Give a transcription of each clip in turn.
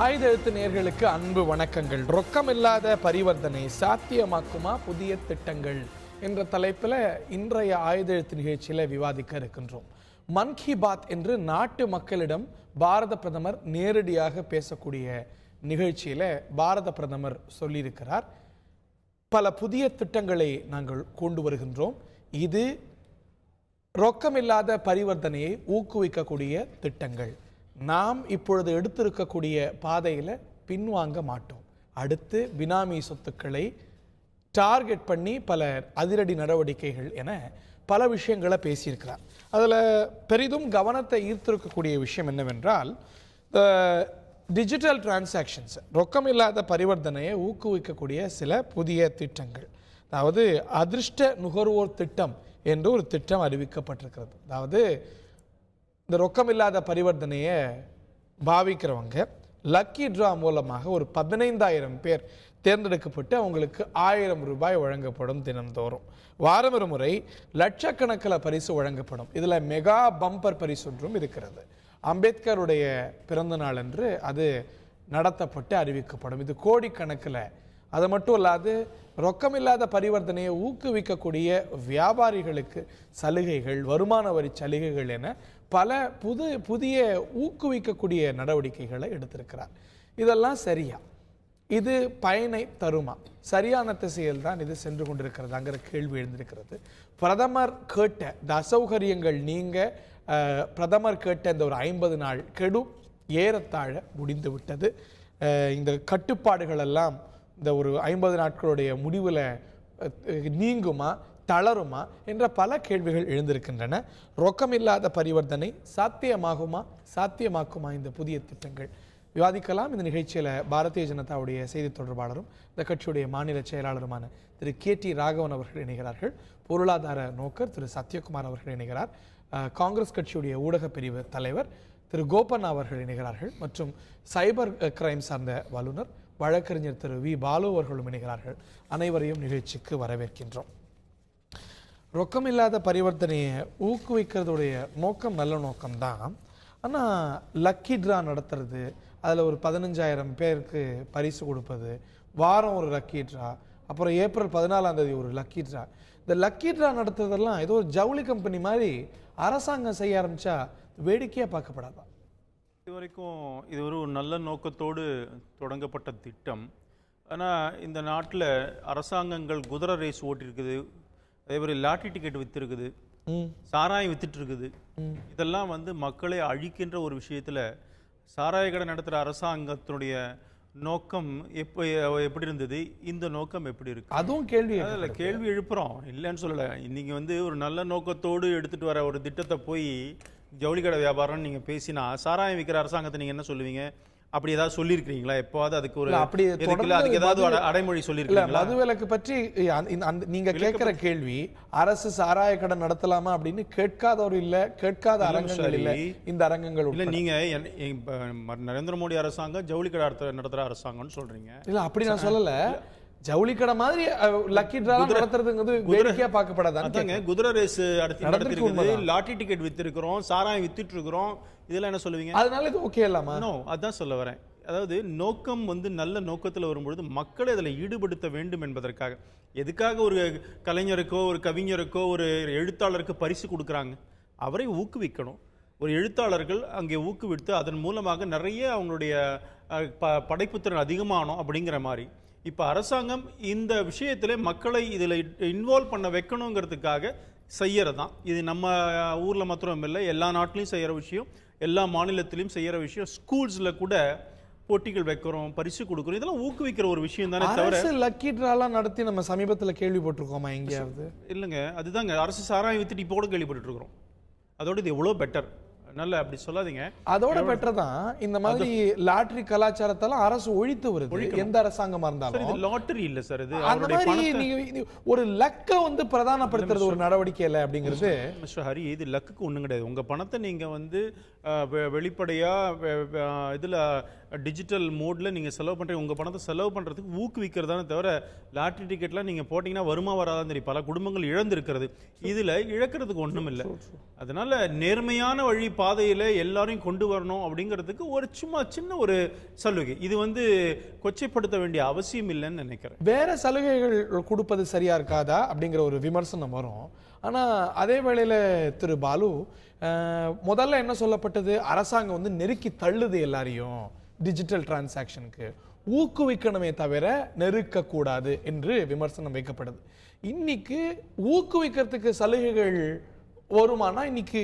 ஆயுதெழுத்து நேயர்களுக்கு அன்பு வணக்கங்கள். ரொக்கமில்லாத பரிவர்த்தனை சாத்தியமாக்குமா புதிய திட்டங்கள் என்ற தலைப்பில் இன்றைய ஆயுதெழுத்து நிகழ்ச்சியில் விவாதிக்க இருக்கின்றோம். மன் கி பாத் என்று நாட்டு மக்களிடம் பாரத பிரதமர் நேரடியாக பேசக்கூடிய நிகழ்ச்சியில் பாரத பிரதமர் சொல்லியிருக்கிறார், பல புதிய திட்டங்களை நாங்கள் கொண்டு வருகின்றோம். இது ரொக்கமில்லாத பரிவர்த்தனையை ஊக்குவிக்கக்கூடிய திட்டங்கள். நாம் இப்பொழுது எடுத்திருக்கக்கூடிய பாதையில் பின்வாங்க மாட்டோம். அடுத்து பினாமி சொத்துக்களை டார்கெட் பண்ணி பல அதிரடி நடவடிக்கைகள் என பல விஷயங்களை பேசியிருக்கிறார். அதில் பெரிதும் கவனத்தை ஈர்த்திருக்கக்கூடிய விஷயம் என்னவென்றால், டிஜிட்டல் டிரான்சாக்ஷன்ஸ், ரொக்கமில்லாத பரிவர்த்தனையை ஊக்குவிக்கக்கூடிய சில புதிய திட்டங்கள். அதாவது அதிர்ஷ்ட நுகர்வோர் திட்டம் என்று ஒரு திட்டம் அறிவிக்கப்பட்டிருக்கிறது. அதாவது இந்த ரொக்கமில்லாத பரிவர்த்தனையை பாவிக்கிறவங்க லக்கி ட்ரா மூலமாக ஒரு 15,000 பேர் தேர்ந்தெடுக்கப்பட்டு அவங்களுக்கு 1000 ரூபாய் வழங்கப்படும். தினந்தோறும் வாரம் ஒரு முறை லட்சக்கணக்கில் பரிசு வழங்கப்படும். இதில் மெகா பம்பர் பரிசு ஒன்றும் இருக்கிறது. அம்பேத்கருடைய பிறந்த நாள் என்று அது நடத்தப்பட்டு அறிவிக்கப்படும். இது கோடிக்கணக்கில். அது மட்டும் இல்லாது ரொக்கமில்லாத பரிவர்த்தனையை ஊக்குவிக்கக்கூடிய வியாபாரிகளுக்கு சலுகைகள், வருமான வரி சலுகைகள் என பல புதிய ஊக்குவிக்கக்கூடிய நடவடிக்கைகளை எடுத்திருக்கிறார். இதெல்லாம் சரியா? இது பயனை தருமா? சரியான திசையில் தான் இது சென்று கொண்டிருக்கிறதாங்கிற கேள்வி எழுந்திருக்கிறது. பிரதமர் கேட்ட இந்த அசௌகரியங்கள் நீங்க பிரதமர் கேட்ட இந்த ஒரு 50 நாள் கெடு ஏறத்தாழ முடிந்து விட்டது. இந்த கட்டுப்பாடுகள் எல்லாம் இந்த ஒரு 50 நாட்களுடைய முடிவில் நீங்குமா, தளருமா என்ற பல கேள்விகள் எழுந்திருக்கின்றன. ரொக்கமில்லாத பரிவர்த்தனை சாத்தியமாக்குமா இந்த புதிய திட்டங்கள்? விவாதிக்கலாம். இந்த நிகழ்ச்சியில் பாரதிய ஜனதாவுடைய செய்தி தொடர்பாளரும் இந்த கட்சியுடைய மாநில செயலாளருமான திரு KT ராகவன் அவர்கள் இணைகிறார்கள். பொருளாதார நோக்கர் திரு சத்யகுமார் அவர்கள் இணைகிறார். காங்கிரஸ் கட்சியுடைய ஊடக பிரிவு தலைவர் திரு கோபண்ணா அவர்கள் இணைகிறார்கள். மற்றும் சைபர் கிரைம் சார்ந்த வல்லுநர் வழக்கறிஞர் திரு V பாலு அவர்களும் இணைகிறார்கள். அனைவரையும் நிகழ்ச்சிக்கு வரவேற்கின்றோம். ரொக்கமில்லாத பரிவர்த்தனையை ஊக்குவிக்கிறதுடைய நோக்கம் நல்ல நோக்கம்தான். ஆனால் லக்கி ட்ரா நடத்துறது, அதில் ஒரு 15,000 பேருக்கு பரிசு கொடுப்பது, வாரம் ஒரு லக்கி ட்ரா, அப்புறம் ஏப்ரல் 14 ஒரு லக்கி ட்ரா, இந்த லக்கி ட்ரா நடத்துறதெல்லாம் ஏதோ ஒரு ஜவுளி கம்பெனி மாதிரி அரசாங்கம் செய்ய ஆரம்பித்தா வேடிக்கையாக பார்க்கப்படாதா? இதுவரைக்கும் இது ஒரு நல்ல நோக்கத்தோடு தொடங்கப்பட்ட திட்டம். ஆனால் இந்த நாட்டில் அரசாங்கங்கள் குதிரை ரேஸ் ஓட்டிருக்குது, அதே மாதிரி லாட்டரி டிக்கெட் விற்றுருக்குது, சாராயம் வித்துட்டு இருக்குது. இதெல்லாம் மக்களை அழிக்கின்ற ஒரு விஷயத்தில் சாராய கடை நடத்துகிற அரசாங்கத்தினுடைய நோக்கம் எப்படி இருந்தது, இந்த நோக்கம் எப்படி இருக்கு, அதுவும் கேள்வி எழுப்புறோம். இல்லைன்னு சொல்லலை. இன்னைக்கு ஒரு நல்ல நோக்கத்தோடு எடுத்துட்டு வர ஒரு திட்டத்தை போய் ஜவுளி கடை வியாபாரம் நீங்க பேசினா சாராயம் விற்கிற அரசாங்கத்தை நீங்க என்ன சொல்லுவீங்க? அப்படி ஏதாவது சொல்லியிருக்கீங்களா? எப்போது அதுக்கு ஒரு அதுக்கு ஏதாவது அடைமொழி சொல்லியிருக்கீங்களா? மதுவிலக்கு பற்றி நீங்க கேட்கிற கேள்வி, அரசு சாராய கடை நடத்தலாமா அப்படின்னு கேட்காதவர் இல்ல, கேட்காத அரங்கங்கள் இல்ல. இந்த அரங்கங்கள் இல்ல. நீங்க நரேந்திர மோடி அரசாங்கம் ஜவுளி கடை நடத்துற அரசாங்கம்னு சொல்றீங்க. இல்ல, அப்படி நான் சொல்லல. ஜவுளி கடை மாதிரி லக்கி டிரா நடத்துறதுங்கிறது வேடிக்கையா பார்க்கப்படாதாங்க. குதிரை ரேஸ் நடத்திருக்குது, லாட்டரி டிக்கெட் வித்திருக்கிறோம், சாராயம் வித்துட்டு இருக்கிறோம், இதெல்லாம் என்ன சொல்லுவீங்க? அதனால இது ஓகே இல்லாமா? நோ, அதான் சொல்ல வரேன். அதாவது நோக்கம் நல்ல நோக்கத்தில் வரும்பொழுது மக்களை அதில் ஈடுபடுத்த வேண்டும் என்பதற்காக. எதுக்காக ஒரு கலைஞருக்கோ ஒரு கவிஞருக்கோ ஒரு எழுத்தாளருக்கு பரிசு கொடுக்குறாங்க? அவரை ஊக்குவிக்கணும். ஒரு எழுத்தாளர்கள் அங்கே ஊக்குவித்து அதன் மூலமாக நிறைய அவங்களுடைய படைப்புத்திறன் அதிகமானோம் அப்படிங்கிற மாதிரி. இப்போ அரசாங்கம் இந்த விஷயத்தில் மக்களை இதில் இன்வால்வ் பண்ண வைக்கணுங்கிறதுக்காக செய்யறதான். இது நம்ம ஊரில் மாத்திரம் இல்லை, எல்லா நாட்டிலையும் செய்கிற விஷயம், எல்லா மாநிலத்திலையும் செய்கிற விஷயம். ஸ்கூல்ஸில் கூட போட்டிகள் வைக்கிறோம், பரிசு கொடுக்குறோம், இதெல்லாம் ஊக்குவிக்கிற ஒரு விஷயம் தானே தவிர லக்கி ட்ராலாம் நடத்தி நம்ம சமீபத்தில் கேள்விப்பட்டிருக்கோமா எங்கேயாவது? இல்லைங்க. அதுதாங்க அரசு சாராயம் வித்துட்டு இப்போ கூட கேள்விப்பட்டு இருக்கிறோம். அதோட இது எவ்வளோ பெட்டர். நல்ல அப்படி சொல்லாதீங்க. அதோட பெட்டர் தான். இந்த மாதிரி லாட்டரி கலாச்சாரத்தெல்லாம் அரசு ஒழித்து வருது, எந்த அரசாங்கமா இருந்தாலும். இது லாட்டரி இல்ல சார், இது அந்த மாதிரி ஒரு லக்க பிரதானப்படுத்துறது ஒரு நடவடிக்கை இல்லை அப்படிங்கிறது. மிஸ்டர் ஹரி, இது லக்குக்கு ஒண்ணும் கிடையாது. உங்க பணத்தை நீங்க வெளிப்படையா இதுல டிஜிட்டல் மோட்ல நீங்க செலவு பண்றீங்க. உங்க பணத்தை செலவு பண்றதுக்கு ஊக்குவிக்கிறதானே தவிர லாட்டரி டிக்கெட்லாம் நீங்க போட்டீங்கன்னா வருமா வராதான் தெரியும். பல குடும்பங்கள் இழந்திருக்கிறது. இதுல இழக்கிறதுக்கு ஒண்ணும் இல்லை. அதனால நேர்மையான வழி பாதையில எல்லாரையும் கொண்டு வரணும் அப்படிங்கிறதுக்கு ஒரு சும்மா சின்ன ஒரு சலுகை. இது கொச்சைப்படுத்த வேண்டிய அவசியம் இல்லைன்னு நினைக்கிறேன். வேற சலுகைகள் கொடுப்பது சரியா இருக்காதா அப்படிங்கிற ஒரு விமர்சனம் வரும். ஆனா அதே வேளையில திரு பாலு, முதல்ல என்ன சொல்லப்பட்டது, அரசாங்கம் நெருக்கி தள்ளுது எல்லாரையும் டிஜிட்டல் டிரான்சாக்ஷனுக்கு, ஊக்குவிக்கணுமே தவிர நெருக்க கூடாது என்று விமர்சனம் வைக்கப்படுது. இன்னைக்கு ஊக்குவிக்கிறதுக்கு சலுகைகள் வருமானா இன்னைக்கு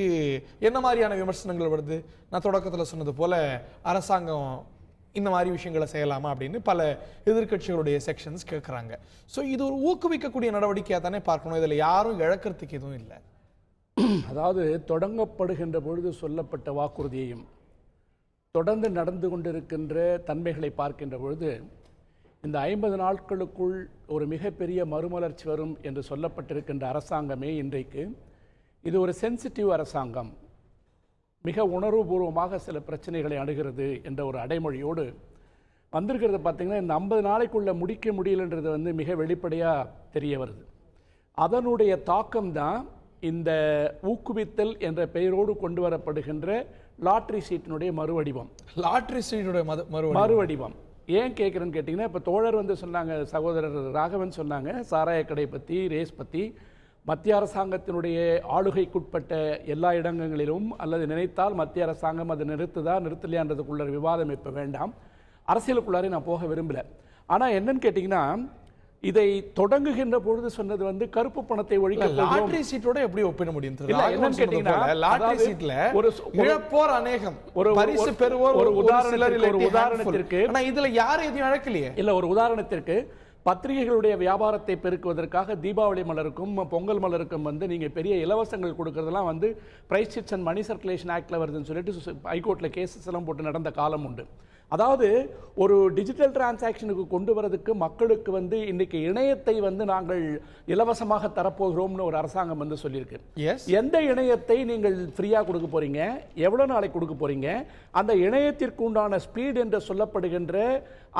என்ன மாதிரியான விமர்சனங்கள் வருது? நான் தொடக்கத்தில் சொன்னது போல அரசாங்கம் இந்த மாதிரி விஷயங்களை செய்யலாமா அப்படின்னு பல எதிர்கட்சிகளுடைய செக்ஷன்ஸ் கேட்குறாங்க. ஸோ இது ஒரு ஊக்குவிக்கக்கூடிய நடவடிக்கையாக தானே பார்க்கணும். இதில் யாரும் இழக்கிறதுக்கு எதுவும் இல்லை. அதாவது தொடங்கப்படுகின்ற பொழுது சொல்லப்பட்ட வாக்குறுதியையும் தொடர்ந்து நடந்து கொண்டிருக்கின்ற தன்மைகளை பார்க்கின்ற பொழுது இந்த 50 நாட்களுக்குள் ஒரு மிகப்பெரிய மறுமலர்ச்சி வரும் என்று சொல்லப்பட்டிருக்கின்ற அரசாங்கமே இன்றைக்கு இது ஒரு சென்சிட்டிவ் அரசாங்கம், மிக உணர்வுபூர்வமாக சில பிரச்சனைகளை அணுகிறது என்ற ஒரு அடைமொழியோடு வந்திருக்கிறது. பார்த்திங்கன்னா இந்த 50 நாளைக்குள்ளே முடிக்க முடியலன்றது மிக வெளிப்படையாக தெரிய வருது. அதனுடைய தாக்கம்தான் இந்த ஊக்குவித்தல் என்ற பெயரோடு கொண்டு வரப்படுகின்ற லாட்ரி சீட்டினுடைய மறுவடிவம். லாட்ரி சீட்டுடைய மறுவடிவம் ஏன் கேட்குறேன்னு கேட்டிங்கன்னா, இப்போ தோழர் சொன்னாங்க, சகோதரர் ராகவன் சொன்னாங்க சாராய கடை பற்றி, ரேஸ் பற்றி. மத்திய அரசாங்கத்தினுடைய ஆளுகைக்குட்பட்ட எல்லா இடங்களிலும் அல்லது நினைத்தால் மத்திய அரசாங்கம் அதை நிறுத்துதா நிறுத்தலையான்றதுக்குள்ள விவாதம் இப்போ வேண்டாம், அரசியலுக்குள்ளாரே நான் போக விரும்பல. ஆனால் என்னன்னு கேட்டிங்கன்னா, இதை தொடங்குகின்ற பொழுது சொன்னது கருப்பு பணத்தை ஒழிக்க லாட்டரி சீட்டோட எப்படி ஒப்பிட முடியும்? என்னன்னு கேட்டீங்கன்னா, லாட்டரி சீட்ல ஒரு இழப்போர் அநேகம், ஒரு பரிசு பெறுவோர் ஒரு உதாரணத்திற்கு, ஆனா இதுல யாரும் எதையும் இழக்கலையே. இல்ல, ஒரு உதாரணத்திற்கு பத்திரிகைகளுடைய வியாபாரத்தை பெருக்குவதற்காக தீபாவளி மலருக்கும் பொங்கல் மலருக்கும் நீங்க பெரிய இலவசங்கள் கொடுக்கறதெல்லாம் prize chits and money circulation ஆக்ட்ல வருதுன்னு சொல்லிட்டு ஹைகோர்ட்ல கேசஸ் எல்லாம் போட்டு நடந்த காலம் உண்டு. அதாவது ஒரு டிஜிட்டல் டிரான்சாக்ஷனுக்கு கொண்டு வரதுக்கு மக்களுக்கு இன்னைக்கு இணையத்தை நாங்கள் இலவசமாக தரப்போகிறோம்னு ஒரு அரசாங்கம் சொல்லியிருக்கு. எந்த இணையத்தை நீங்கள் ஃப்ரீயா கொடுக்க போறீங்க, எவ்வளவு நாளைக்கு கொடுக்க போறீங்க, அந்த இணையத்திற்கு உண்டான ஸ்பீட் என்று சொல்லப்படுகின்ற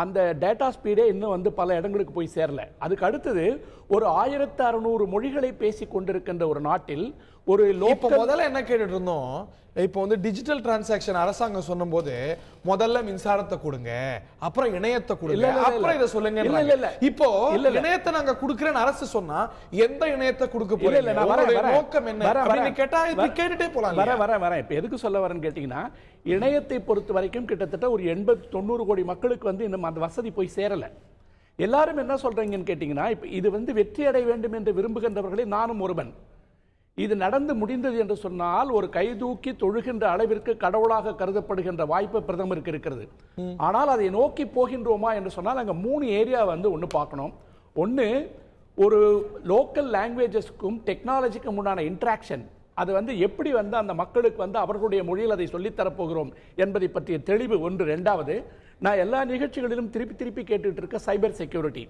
அந்த டேட்டா ஸ்பீடே இன்னும் பல இடங்களுக்கு போய் சேரல. அதுக்கு அடுத்தது ஒரு 1600 மொழிகளை பேசி கொண்டிருக்கின்ற ஒரு நாட்டில் ஒரு முதல்ல என்ன கேட்டுட்டு இருந்தோம், இப்போ டிஜிட்டல் டிரான்சாக்ஷன் அரசாங்கம் சொன்னும் போது முதல்ல மின்சாரத்தை கொடுங்க, அப்புறம் இணையத்தை கொடுங்க, அப்புறம் இதை சொல்லுங்க. இப்போ இணையத்தை நாங்க கொடுக்கிறேன் அரசு சொன்னா எந்த இணையத்தை கொடுக்க போறீங்க, நோக்கம் என்ன அப்படின்னு கேட்டா இது கேட்டுட்டே போலாம். வரேன் இப்ப எதுக்கு சொல்ல வரேன்னு கேட்டீங்கன்னா, இணையத்தை பொறுத்த வரைக்கும் கிட்டத்தட்ட ஒரு 80-90 கோடி மக்களுக்கு இன்னும் அந்த வசதி போய் சேரல. எல்லாரும் என்ன சொல்றீங்கன்னு கேட்டீங்கன்னா, இப்ப இது வெற்றி அடைய வேண்டும் என்று விரும்புகின்றவர்களே நானும் ஒருவன். இது நடந்து முடிந்தது என்று சொன்னால் ஒரு கைதூக்கி தொழுகின்ற அளவிற்கு கடவுளாக கருதப்படுகின்ற வாய்ப்பு பிரதமருக்கு இருக்கிறது. ஆனால் அதை நோக்கி போகின்றோமா என்று சொன்னால் அங்க 3 ஏரியா ஒன்று பார்க்கணும். ஒன்று, ஒரு லோக்கல் லாங்குவேஜஸ்க்கும் டெக்னாலஜிக்கும் உண்டான இன்ட்ராக்ஷன், அது எப்படி அந்த மக்களுக்கு அவர்களுடைய மொழியில் அதை சொல்லித்தரப்போகிறோம் என்பதை பற்றிய தெளிவு ஒன்று. ரெண்டாவது, நான் எல்லா நிகழ்ச்சிகளிலும் திருப்பி கேட்டுட்டு இருக்க சைபர் செக்யூரிட்டி.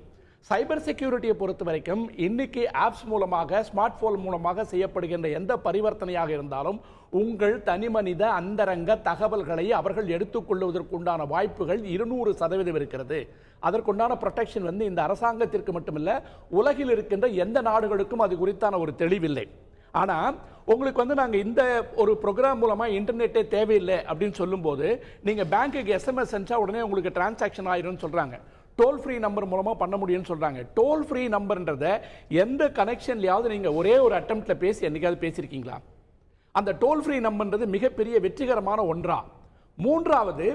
சைபர் செக்யூரிட்டியை பொறுத்த வரைக்கும் இன்னைக்கு ஆப்ஸ் மூலமாக, ஸ்மார்ட் போன் மூலமாக செய்யப்படுகின்ற எந்த பரிவர்த்தனையாக இருந்தாலும் உங்கள் தனிமனித அந்தரங்க தகவல்களை அவர்கள் எடுத்துக்கொள்வதற்குண்டான வாய்ப்புகள் 200% இருக்கிறது. அதற்குண்டான ப்ரொடெக்ஷன் இந்த அரசாங்கத்திற்கு மட்டுமல்ல, உலகில் இருக்கின்ற எந்த நாடுகளுக்கும் அது குறித்தான ஒரு தெளிவில்லை. ஆனா உங்களுக்கு நாங்க இந்த ஒரு ப்ரோக்ராம் மூலமா இன்டர்நெட்டே தேவையில்லை அப்படின்னு சொல்லும்போது, நீங்க பேங்க்குக்கு எஸ்எம்எஸ் செஞ்சா உடனே உங்களுக்கு டிரான்சாக்ஷன் ஆயிரும்னு சொல்றாங்க. டோல் ஃப்ரீ நம்பர் மூலமா பண்ண முடியும்னு சொல்றாங்க. டோல் ஃப்ரீ நம்பர்ன்றத எந்த கனெக்ஷன்லயாவது நீங்க ஒரே ஒரு அட்டெம்ப்ட்ல பேசி என்னைக்காவது பேசியிருக்கீங்களா? அந்த டோல் ஃப்ரீ நம்பர்ன்றது மிகப்பெரிய வெற்றிகரமான ஒன்றா. மூன்றாவது,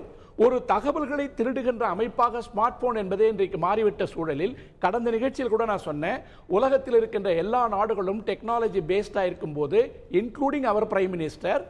ஒரு தகவல்களை திருடுகின்ற அமைப்பாக ஸ்மார்ட் போன் என்பதே இன்றைக்கு மாறிவிட்ட சூழலில், கடந்த நிகழ்ச்சியில் கூட நான் சொன்னேன், உலகத்தில் இருக்கின்ற எல்லா நாடுகளும் டெக்னாலஜி பேஸ்டா இருக்கும் போது, இன்க்ளூடிங் அவர் prime minister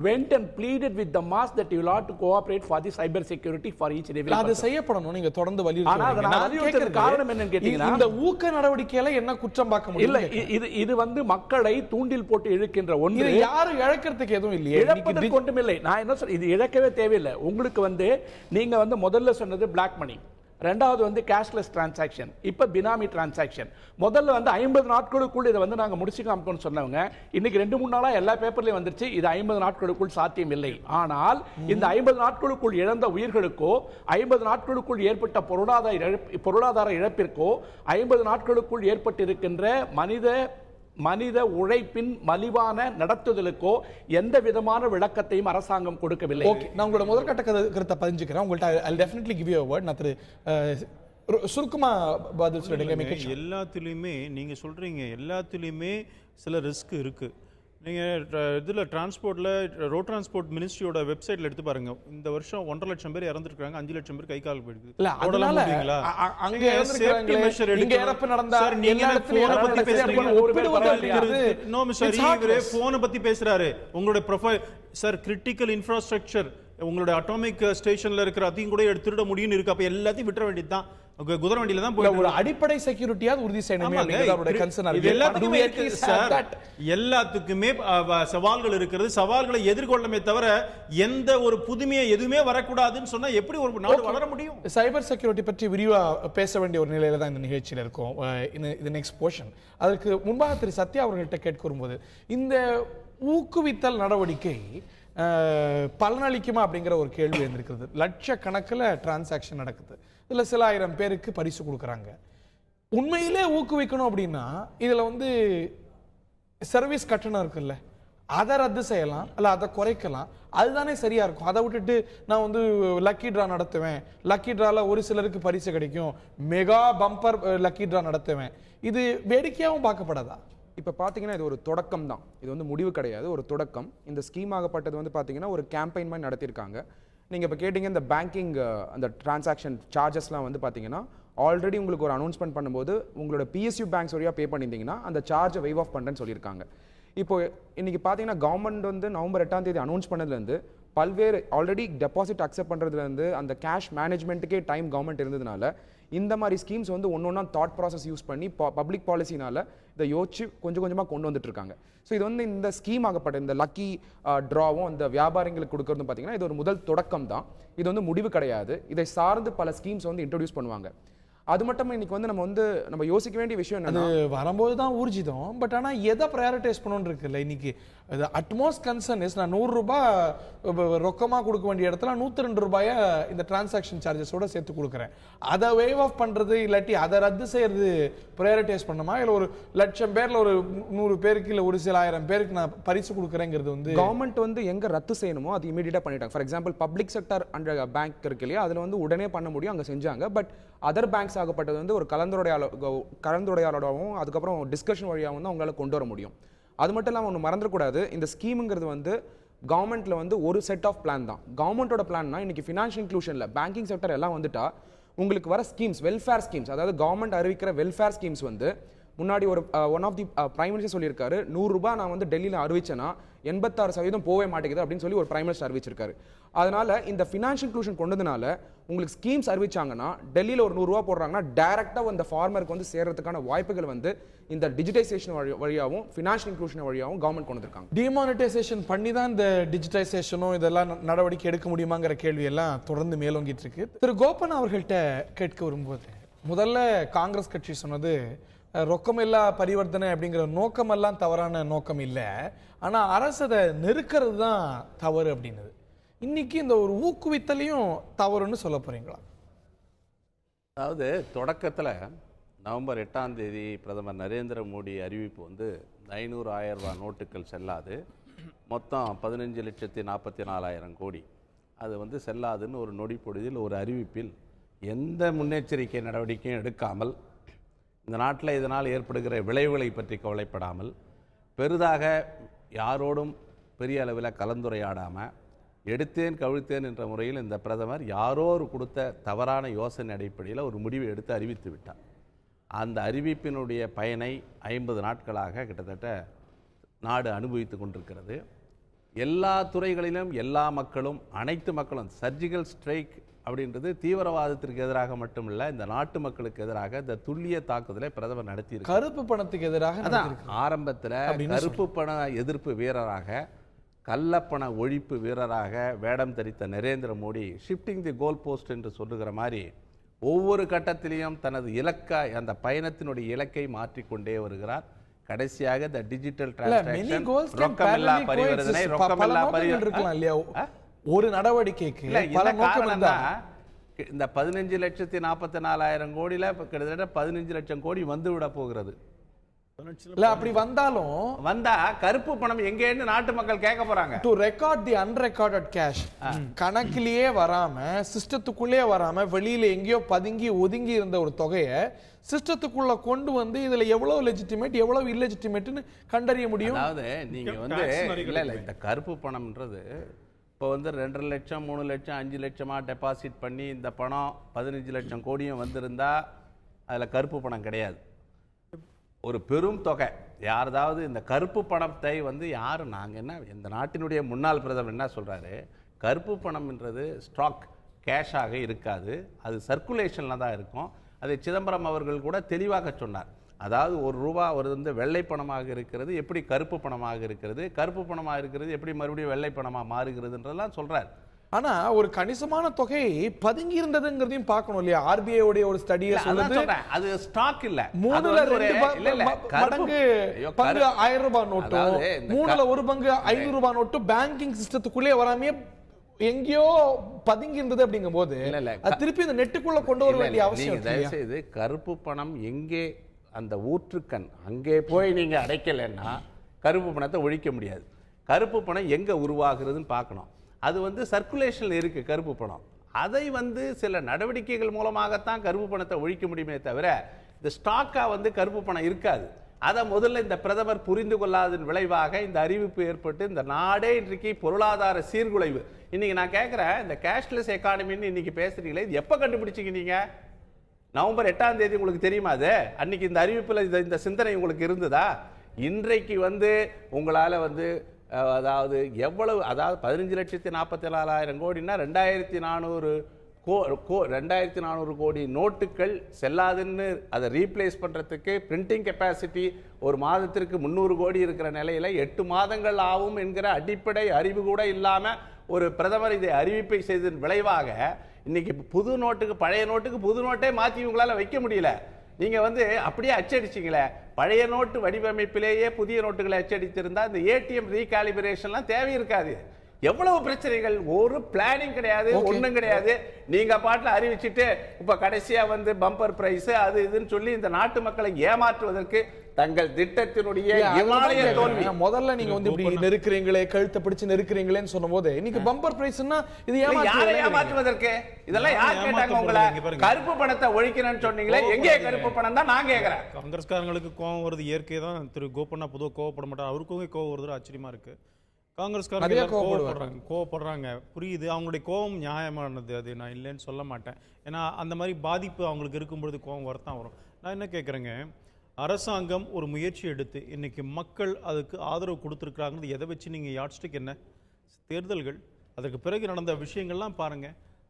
went and pleaded with the mass that you ought to cooperate for the cyber security for each and every person. அது செய்யப்படணும். நீங்க தொடர்ந்து வலியுறுத்துறீங்க. காரணம் என்னன்னு கேட்டீங்கன்னா, இந்த ஊக்க நடவடிக்கையில என்ன குற்றம் பார்க்க முடியல? இல்ல, இது மக்களை தூண்டில் போட்டு இழுக்கின்ற ஒன்று. இது யாரும் இழக்கிறதுக்கு எதுவும் இல்லையே, இழப்பதற்கு ஒன்றுமில்லை. நான் என்ன சொல்றேன், இது இழக்கவே தேவையில்லை. உங்களுக்கு நீங்க முதல்ல சொன்னது பிளாக் மணி, ரெண்டாவது கேஷ்லெஸ் டிரான்சாக்ஷன், இப்ப பினாமி டிரான்சாக்ஷன். முதல்ல 50 நாட்களுக்குள் இதை நாங்க முடிச்சு காமிப்போம்னு சொன்னவங்க இன்னைக்கு 2-3 நாளா எல்லா பேப்பர்லயும் வந்துருச்சு இது 50 நாட்களுக்குள் சாத்தியம் இல்லை. ஆனால் இந்த 50 நாட்களுக்குள் இழந்த உயிர்களுக்கோ, 50 நாட்களுக்குள் ஏற்பட்ட பொருளாதார இழப்பிற்கோ, 50 நாட்களுக்குள் ஏற்பட்டிருக்கின்ற மனித மனித உழைப்பின் மலிவான நடத்துதலுக்கோ எந்த விதமான விளக்கத்தையும் அரசாங்கம் கொடுக்கவில்லை. ஓகே, நான் உங்களோட முதற்கட்ட கருத்தை பதிஞ்சுக்கிறேன். உங்கள்கிட்ட I'll definitely give you a word. நான் சுருக்கமா பதில் சொல்லிடுங்க. எல்லாத்துலேயுமே நீங்க சொல்றீங்க, எல்லாத்துலேயுமே சில ரிஸ்க் இருக்கு. நீங்க இதில் டிரான்ஸ்போர்ட்ல ரோட் டிரான்ஸ்போர்ட் மினிஸ்ட்ரியோட வெப்சைட்ல எடுத்து பாருங்க. இந்த வருஷம் 1.5 லட்சம் பேர் இறந்துருக்காங்க, 5 லட்சம் பேர் கை கால் போயிருக்கு. இல்ல அதனால அங்க சேஃப்டி மெஷர் இங்க இறப்பு நடந்தா சார், நீங்க போனை பத்தி பேசுறீங்க. நோ மிஸ்டர், இவரே போனை பத்தி பேசுறாரு. உங்களுடைய ப்ரொஃபைல் சார், கிரிட்டிக்கல் இன்ஃப்ராஸ்ட்ரக்சர், உங்களுடைய அட்டாமிக் ஸ்டேஷன்ல இருக்கிற அதையும் கூட எடுத்துட முடியும்னு இருக்கு. அப்ப எல்லாத்தையும் விட்டுற வேண்டியதுதான். குதிரை வண்டியில தான் போய் ஒரு அடிப்படை செக்யூரிட்டியாவது உறுதி செய்யணுமே அப்படிங்கறத கன்சர்ன் இருக்கு. எல்லாத்துக்குமே எல்லாத்துக்குமே சவால்கள் இருக்கிறது. சவால்களை எதிர்கொள்ளமே தவிர எந்த ஒரு புதுமையை எதுவுமே வரக்கூடாதுன்னு சொன்னா எப்படி ஒரு நாடு வளர முடியும்? சைபர் செக்யூரிட்டி பற்றி விரிவா பேச வேண்டிய ஒரு நிலையில தான் இந்த நிகழ்ச்சியில் இருக்கும். இது நெக்ஸ்ட் போர்ஷன். அதற்கு முன்பாக திரு சத்யா அவர்கள்ட்ட கேட்க வரும்போது, இந்த ஊக்குவித்தல் நடவடிக்கை பலனளிக்குமா அப்படிங்கிற ஒரு கேள்வி இருந்திருக்கிறது. லட்சக்கணக்கில் டிரான்சாக்ஷன் நடக்குது, இதில் சில ஆயிரம் பேருக்கு பரிசு கொடுக்குறாங்க. உண்மையிலே ஊக்குவிக்கணும் அப்படின்னா இதில் சர்வீஸ் கட்டணம் இருக்குல்ல, அதை ரத்து செய்யலாம், இல்லை அதை குறைக்கலாம். அதுதானே சரியா இருக்கும். அதை விட்டுட்டு நான் லக்கி ட்ரா நடத்துவேன், லக்கி ட்ரால ஒரு சிலருக்கு பரிசு கிடைக்கும், மெகா பம்பர் லக்கி ட்ரா நடத்துவேன், இது வேடிக்கையாகவும் பார்க்கப்படாதா? இப்போ பார்த்தீங்கன்னா இது ஒரு தொடக்கம் தான், இது முடிவு கிடையாது, ஒரு தொடக்கம். இந்த ஸ்கீம் ஆகப்பட்டது பார்த்தீங்கன்னா ஒரு கேம்பெயின் மாதிரி நடத்தியிருக்காங்க. நீங்கள் இப்போ கேட்டிங்க இந்த பேங்கிங் அந்த டிரான்சாக்ஷன் சார்ஜஸ்லாம் பார்த்தீங்கன்னா ஆல்ரெடி உங்களுக்கு ஒரு அனௌன்ஸ்மெண்ட் பண்ணும்போது உங்களோட PSU பேங்க்ஸ் வழியாக பே பண்ணியிருந்தீங்கன்னா அந்த சார்ஜை வெய்வ் ஆஃப் பண்ணுறேன்னு சொல்லியிருக்காங்க. இப்போ இன்னைக்கு பார்த்தீங்கன்னா கவர்மெண்ட் நவம்பர் 8ஆம் தேதி அனௌன்ஸ் பண்ணதுலேருந்து பல்வேறு ஆல்ரெடி டெபாசிட் அக்செப்ட் பண்ணுறதுலேருந்து அந்த கேஷ் மேனேஜ்மெண்ட்டுக்கே டைம் கவர்மெண்ட் இருந்ததுனால இந்த மாதிரி ஸ்கீம்ஸ் ஒன்றா தாட் ப்ராசஸ் யூஸ் பண்ணி பப்ளிக் பாலிசினால இதை யோசிச்சு கொஞ்சம் கொஞ்சமாக கொண்டு வந்துட்டு இருக்காங்க. ஸோ இது இந்த ஸ்கீம் ஆகப்பட்ட இந்த லக்கி ட்ராவும் அந்த வியாபாரிகளுக்கு கொடுக்கறதும் பார்த்தீங்கன்னா இது ஒரு முதல் தொடக்கம் தான். இது முடிவு கிடையாது. இதை சார்ந்து பல ஸ்கீம்ஸ் இன்ட்ரோடியூஸ் பண்ணுவாங்க. அது மட்டும் இன்னைக்கு நம்ம யோசிக்க வேண்டிய விஷயம் அது வரும்போது தான் ஊர்ஜிதம். பட் ஆனால் எதை ப்ரையாரிட்டைஸ் பண்ணணும்னு இருக்குல்ல, இன்னைக்கு அது அட்மோஸ்ட் கன்சர்ன் இஸ் நான் 100 ரூபாய் ரொக்கமாக கொடுக்க வேண்டிய இடத்துல 102 ரூபாயை இந்த டிரான்சாக்ஷன் சார்ஜஸோட சேர்த்து கொடுக்குறேன். அதை வேவ் ஆஃப் பண்ணுறது இல்லாட்டி அதை ரத்து செய்யறது ப்ரையாரிட்டைஸ் பண்ணணுமா, இல்லை ஒரு 1,00,000 பேரில் ஒரு 100 பேருக்கு இல்லை ஒரு சில ஆயிரம் பேருக்கு நான் பரிசு கொடுக்குறேங்கிறது கவர்மெண்ட் எங்கே ரத்து செய்யணுமோ அது இமீடியட்டாக பண்ணிட்டாங்க. For example public sector and bank இருக்கு இல்லையா, அதில் உடனே பண்ண முடியும், அங்கே செஞ்சாங்க. பட் அதர் பேங்க்ஸ் ஆகப்பட்டது ஒரு கலந்துரையாடவும் அதுக்கப்புறம் டிஸ்கஷன் வழியாகவும் தான் உங்களால் கொண்டு வர முடியும். அது மட்டும் இல்லாமல் ஒன்று மறந்துடக்கூடாது, இந்த ஸ்கீமுங்கிறது கவர்மெண்ட்ல ஒரு செட் ஆஃப் பிளான் தான். கவர்மெண்டோட பிளான்னா இன்னைக்கு ஃபினான்ஷியல் இன்க்ளூஷன்ல பேங்கிங் செக்டர் எல்லாம் வந்துட்டா உங்களுக்கு வர ஸ்கீம்ஸ் வெல்ஃபேர் ஸ்கீம்ஸ், அதாவது கவர்மெண்ட் அறிவிக்கிற வெல்ஃபேர் ஸ்கீம்ஸ் முன்னாடி ஒரு one of the prime minister சொல்லியிருக்காரு, 100 ரூபாய் நான் டெல்லியில் அறிவிச்சேன்னா 86% போவே மாட்டேங்குது அப்படின்னு சொல்லி ஒரு பிரைம் மினிஸ்டர் அறிவிச்சிருக்காரு. அதனால இந்த ஃபினான்ஷியல் இன்க்ளூஷன் கொண்டதுனால உங்களுக்கு ஸ்கீம்ஸ் அறிவிச்சாங்கன்னா டெல்லியில் ஒரு 100 ரூபாய் போடுறாங்கன்னா டைரக்டா அந்த ஃபார்மருக்கு சேர்றதுக்கான வாய்ப்புகள் இந்த டிஜிட்டைசேஷன் வழியாகவும் ஃபினான்ஷியல் இன்க்ளூஷன் வழியாகவும் கவர்மெண்ட் கொண்டு வந்திருக்காங்க. டிமானிட்டைசேஷன் பண்ணி தான் இந்த டிஜிட்டைசேஷனும் இதெல்லாம் நடவடிக்கை எடுக்க முடியுமாங்கிற கேள்வி எல்லாம் தொடர்ந்து மேலோங்கிட்டு இருக்கு. திரு கோபன் அவர்கள்ட்ட கேட்க வரும்போது, முதல்ல காங்கிரஸ் கட்சி சொன்னது ரொக்கமில்லா பரிவர்த்தனை அப்படிங்கிற நோக்கமெல்லாம் தவறான நோக்கம் இல்லை, ஆனால் அரசு அதை நெருக்கிறது தான் தவறு அப்படின்னது. இன்னைக்கு இந்த ஒரு ஊக்குவித்தலையும் தவறுன்னு சொல்ல போறீங்களா? அதாவது தொடக்கத்தில் நவம்பர் 8ஆம் தேதி பிரதமர் நரேந்திர மோடி அறிவிப்பு 500 1000 ரூபாய் நோட்டுகள் செல்லாது, மொத்தம் 15,44,000 கோடி அது செல்லாதுன்னு ஒரு நொடி பொழுதில் ஒரு அறிவிப்பில் எந்த முன்னெச்சரிக்கை நடவடிக்கையும் எடுக்காமல், இந்த நாட்டில் இதனால் ஏற்படுகிற விளைவுகளை பற்றி கவலைப்படாமல், பெரிதாக யாரோடும் பெரிய அளவில் கலந்துரையாடாமல் எடுத்தேன் கவிழ்த்தேன் என்ற முறையில் இந்த பிரதமர் யாரோ ஒரு கொடுத்த தவறான யோசனை அடிப்படையில் ஒரு முடிவை எடுத்து அறிவித்து விட்டார். அந்த அறிவிப்பினுடைய பயனை 50 நாட்களாக கிட்டத்தட்ட நாடு அனுபவித்து கொண்டிருக்கிறது. எல்லா துறைகளிலும் எல்லா மக்களும், அனைத்து மக்களும், சர்ஜிக்கல் ஸ்ட்ரைக் அப்படின்றது தீவிரவாதத்திற்கு எதிராக மட்டுமில்லை, இந்த நாட்டு மக்களுக்கு எதிராக இந்த துல்லிய தாக்குதலை பிரதமர் நடத்தி கருப்பு பணத்துக்கு எதிராக ஆரம்பத்தில் கருப்பு பண எதிர்ப்பு வீரராக, கள்ளப்பண ஒழிப்பு வீரராக வேடம் தரித்த நரேந்திர மோடி ஷிஃப்டிங் தி கோல் போஸ்ட் என்று சொல்லுகிற மாதிரி ஒவ்வொரு கட்டத்திலையும் தனது அந்த பயணத்தினுடைய இலக்கை மாற்றிக்கொண்டே வருகிறார். கடைசியாக இந்த டிஜிட்டல் டிரான்சாக்ஷன், ரொக்கமில்லா பரிவர்த்தனை, ரொக்கமில்லா பரிவர்த்தனை ஒரு நடவடிக்கைக்கு இந்த 15,44,000 கோடியில கிட்டத்தட்ட 15 லட்சம் கோடி வந்துவிட போகிறது. இல்ல அப்படி வந்தாலும் வந்தா கருப்பு பணம் எங்கேன்னு நாட்டு மக்கள் கேட்க போறாங்க. To record the unrecorded cash, கணக்கிலேயே வராம சிஸ்டத்துக்குள்ளே வராம வெளியில எங்கேயோ பதுங்கி ஒதுங்கி இருந்த ஒரு தொகையை சிஸ்டத்துக்குள்ள கொண்டு வந்து இதுல எவ்வளவு லெஜிட்டிமேட் எவ்வளவு இல்லெஜிட்டிமேட்னு கண்டறிய முடியும். அதாவது நீங்க வந்து இல்ல இந்த கருப்பு பணம்ன்றது இப்போ வந்து 2.5 லட்சம் 3 லட்சம் 5 லட்சமா டெபாசிட் பண்ணி இந்த பணம் 15 லட்சம் கோடியும் வந்திருந்தா அதுல கருப்பு பணம் கிடையாது. ஒரு பெரும் தொகை யாராவது இந்த கருப்பு பணத்தை வந்து யாரு நாங்க என்ன இந்த நாட்டினுடைய முன்னாள் பிரதமர் என்ன சொல்றாரு, கருப்பு பணம்ன்றது ஸ்டாக் கேஷாக இருக்காது, அது சர்க்குலேஷன்ல தான் இருக்கும். அதை சிதம்பரம் அவர்கள் கூட தெளிவாக சொன்னார். அதாவது ₹1 வந்து வெள்ளை பணமாக இருக்கிறது, எப்படி கருப்பு பணமாக இருக்கிறது, கருப்பு பணமாக இருக்கிறது எப்படி மறுபடியும் வெள்ளை பணமாக மாறுகிறதுன்றதெல்லாம் சொல்றார். ஆனா ஒரு கணிசமான தொகை பதுங்கி இருந்ததுங்கிறதையும் பார்க்கணும் இல்லையா? ஆர்பிஐ உடைய ஒரு ஸ்டடியை சொல்லுது அது ஸ்டாக் இல்ல, 3ல 2 மடங்கு பங்கு ₹1000 நோட்டும் 3ல 1 பங்கு ₹500 நோட்டும் பேங்கிங் சிஸ்டத்துக்குள்ளே வராமையே எங்கேயோ பதுங்கி இருந்தது. அப்படிங்கும் போது அது திருப்பி இந்த நெட்டுக்குள்ள கொண்டு வர வேண்டிய அவசியம். தயவு செய்து கருப்பு பணம் எங்கே அந்த ஊற்றுக்கண் அங்கே போய் நீங்க அடைக்கலைன்னா கருப்பு பணத்தை ஒழிக்க முடியாது. கருப்பு பணம் எங்க உருவாகுறதுன்னு பார்க்கணும். அது வந்து சர்க்குலேஷன்ல இருக்கு கருப்பு பணம். அதை வந்து சில நடவடிக்கைகள் மூலமாகத்தான் கருப்பு பணத்தை ஒழிக்க முடியுமே தவிர இந்த ஸ்டாக்கா வந்து கருப்பு பணம் இருக்காது. அதை முதல்ல இந்த பிரதமர் புரிந்து கொள்ளாதன் விளைவாக இந்த அறிவிப்பு ஏற்பட்டு இந்த நாடே இன்றைக்கு பொருளாதார சீர்குலைவு. இன்னைக்கு நான் கேட்கிறேன், இந்த கேஷ்லெஸ் எக்கானமின்னு இன்னைக்கு பேசுறீங்களே, இது எப்ப கண்டுபிடிச்சீங்க நீங்க? நவம்பர் 8ஆம் தேதி உங்களுக்கு தெரியுமா? அது அன்னைக்கு இந்த அறிவிப்புல இந்த சிந்தனை உங்களுக்கு இருந்ததா? இன்றைக்கு வந்து உங்களால வந்து அதாவது எவ்வளவு, அதாவது 15,44,000 கோடினா 2,400 கோடி நோட்டுகள் செல்லாதுன்னு அதை ரீப்ளேஸ் பண்றதுக்கு பிரிண்டிங் கெப்பாசிட்டி ஒரு மாதத்திற்கு 300 கோடி இருக்கிற நிலையில 8 மாதங்கள் ஆகும் என்கிற அடிப்படை அறிவு கூட இல்லாம ஒரு பிரதமர் இதை அறிவிப்பை செய்ததன் விளைவாக இன்னைக்கு புது நோட்டுக்கு பழைய நோட்டுக்கு புது நோட்டே மாற்றி உங்களால வைக்க முடியல. நீங்க வந்து அப்படியே அச்சடிச்சிங்களே, பழைய நோட்டு வடிவமைப்பிலேயே புதிய நோட்டுகளை அச்சடித்திருந்தா இந்த ஏடிஎம் ரீகாலிபிரேஷன்லாம் தேவை இருக்காது. எவ்வளவு பிரச்சனைகள், ஒரு பிளானிங் கிடையாது, ஒண்ணும் கிடையாது. நீங்க பாட்டுல அறிவிச்சிட்டு இப்ப கடைசியா வந்து பம்பர் பிரைஸ் அது இதுன்னு சொல்லி இந்த நாட்டு மக்களை ஏமாற்றுவதற்கு தங்கள் திட்டத்தினுடைய இமாலய தோல்வி. முதல்ல நீங்க வந்து இப்படி நெருக்குறீங்களே, கழுத்தை பிடிச்சு நெருக்குறீங்களேன்னு சொன்னபோது இன்னைக்கு பம்பர் பிரைஸ்னா இது ஏமாற்றுவதற்கு இதெல்லாம் யார் கேட்டாங்க உங்களை? கருப்பு பணத்தை ஒழிக்கணும்னு சொன்னீங்களே, எங்கே கருப்பு பணம் தான் நான் கேட்கிறேன். காங்கிரஸ்காரங்களுக்கு கோவம் வருது இயற்கை தான். திரு கோபண்ணா பொதுவாக கோவப்பட மாட்டார், அவருக்கும் கோவம் வருது, ஆச்சரியமா இருக்கு. காங்கிரஸ்காரங்க கோவப்படுறாங்க, புரியுது. அவங்களுடைய கோபம் நியாயமானது, அது நான் இல்லைன்னு சொல்ல மாட்டேன். ஏன்னா அந்த மாதிரி பாதிப்பு அவங்களுக்கு இருக்கும்பொழுது கோபம் வரத்தான் வரும். நான் என்ன கேட்குறேங்க, அரசாங்கம் ஒரு முயற்சி எடுத்து இன்னைக்கு மக்கள் அதுக்கு ஆதரவு கொடுத்துருக்காங்கிறது எதை வச்சு நீங்கள் யாட்ஸ்டிக் என்ன? தேர்தல்கள், அதற்கு பிறகு நடந்த விஷயங்கள்லாம் பாருங்க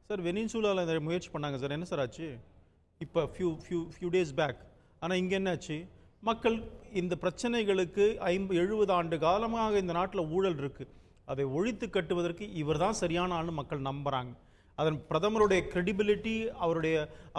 சார். வெனின்சூலாவில் இந்த முயற்சி பண்ணாங்க சார், என்ன சார் ஆச்சு? இப்போ ஃபியூ டேஸ் பேக். ஆனால் இங்கே என்ன ஆச்சு? மக்கள் இந்த பிரச்சனைகளுக்கு 50-70 ஆண்டு காலமாக இந்த நாட்டில் ஊழல் இருக்கு, அதை ஒழித்து கட்டுவதற்கு இவர் தான் சரியான ஆள்னு மக்கள் நம்புறாங்க. அதன் பிரதமருடைய கிரெடிபிலிட்டி,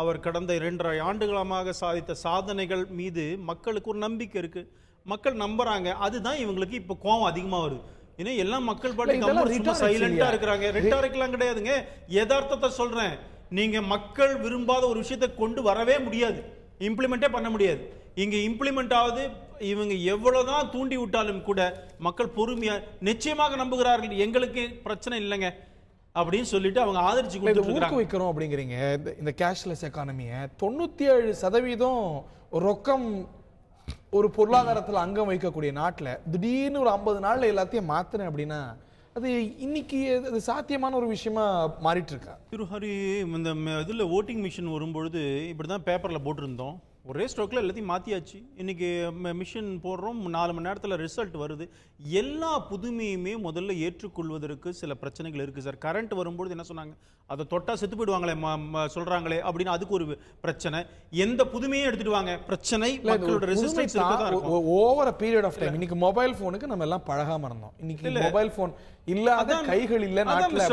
அவர் கடந்த 2.5 ஆண்டுகளமாக சாதித்த சாதனைகள் மீது மக்களுக்கு ஒரு நம்பிக்கை இருக்கு, மக்கள் நம்புறாங்க. அதுதான் இவங்களுக்கு இப்ப கோவம் அதிகமா வருது. ஏன்னா எல்லா மக்கள் பாட்டு சைலண்டா இருக்கிறாங்க. ரெட்டாரிக்கலாம் கிடையாதுங்க, யதார்த்தத்தை சொல்றேன். நீங்க மக்கள் விரும்பாத ஒரு விஷயத்தை கொண்டு வரவே முடியாது, இம்ப்ளிமெண்டே பண்ண முடியாது. இங்க இம்ப்ளிமெண்ட் ஆகுது, இவங்க எவ்வளவுதான் தூண்டி விட்டாலும் கூட மக்கள் பொறுமையா நிச்சயமாக நம்புகிறார்கள், எங்களுக்கு பிரச்சனை இல்லைங்க அப்படின்னு சொல்லிட்டு அவங்க ஆதரிச்சு ஊக்குவிக்கிறோம் அப்படிங்கிறீங்க. இந்த கேஷ்லெஸ் எக்கானமியை 97% ரொக்கம் ஒரு பொருளாதாரத்தில் அங்கம் வைக்கக்கூடிய நாட்டில் திடீர்னு ஒரு 50 நாள்ல எல்லாத்தையும் மாத்தினேன் அப்படின்னா அது இன்னைக்கு அது சாத்தியமான ஒரு விஷயமா மாறிட்டு இருக்கா? திருஹரி, இந்த இதில் ஓட்டிங் மிஷின் வரும்பொழுது இப்படி தான் பேப்பரில் போட்டிருந்தோம், ஒரே ஸ்ட்ரோக்கில் எல்லாத்தையும் மாற்றியாச்சு. இன்றைக்கி மிஷின் போடுறோம், 4 மணி நேரத்தில் ரிசல்ட் வருது. எல்லா புதுமையுமே முதல்ல ஏற்றுக்கொள்வதற்கு சில பிரச்சனைகள் இருக்குது சார். கரண்ட் வரும்பொழுது என்ன சொன்னாங்க, அதை தொட்டா செத்து போயிடுவாங்களே சொல்கிறாங்களே அப்படின்னு, அதுக்கு ஒரு பிரச்சனை. எந்த புதுமையும் எடுத்துட்டு வாங்க, பிரச்சனை மக்களோட resistance over a period of time. இன்னைக்கு மொபைல் ஃபோனுக்கு நம்ம எல்லாம் பழகாம இருந்தோம். இன்னைக்கு மொபைல் ஃபோன் இல்லாத கைகள் இல்ல நாட்டுல.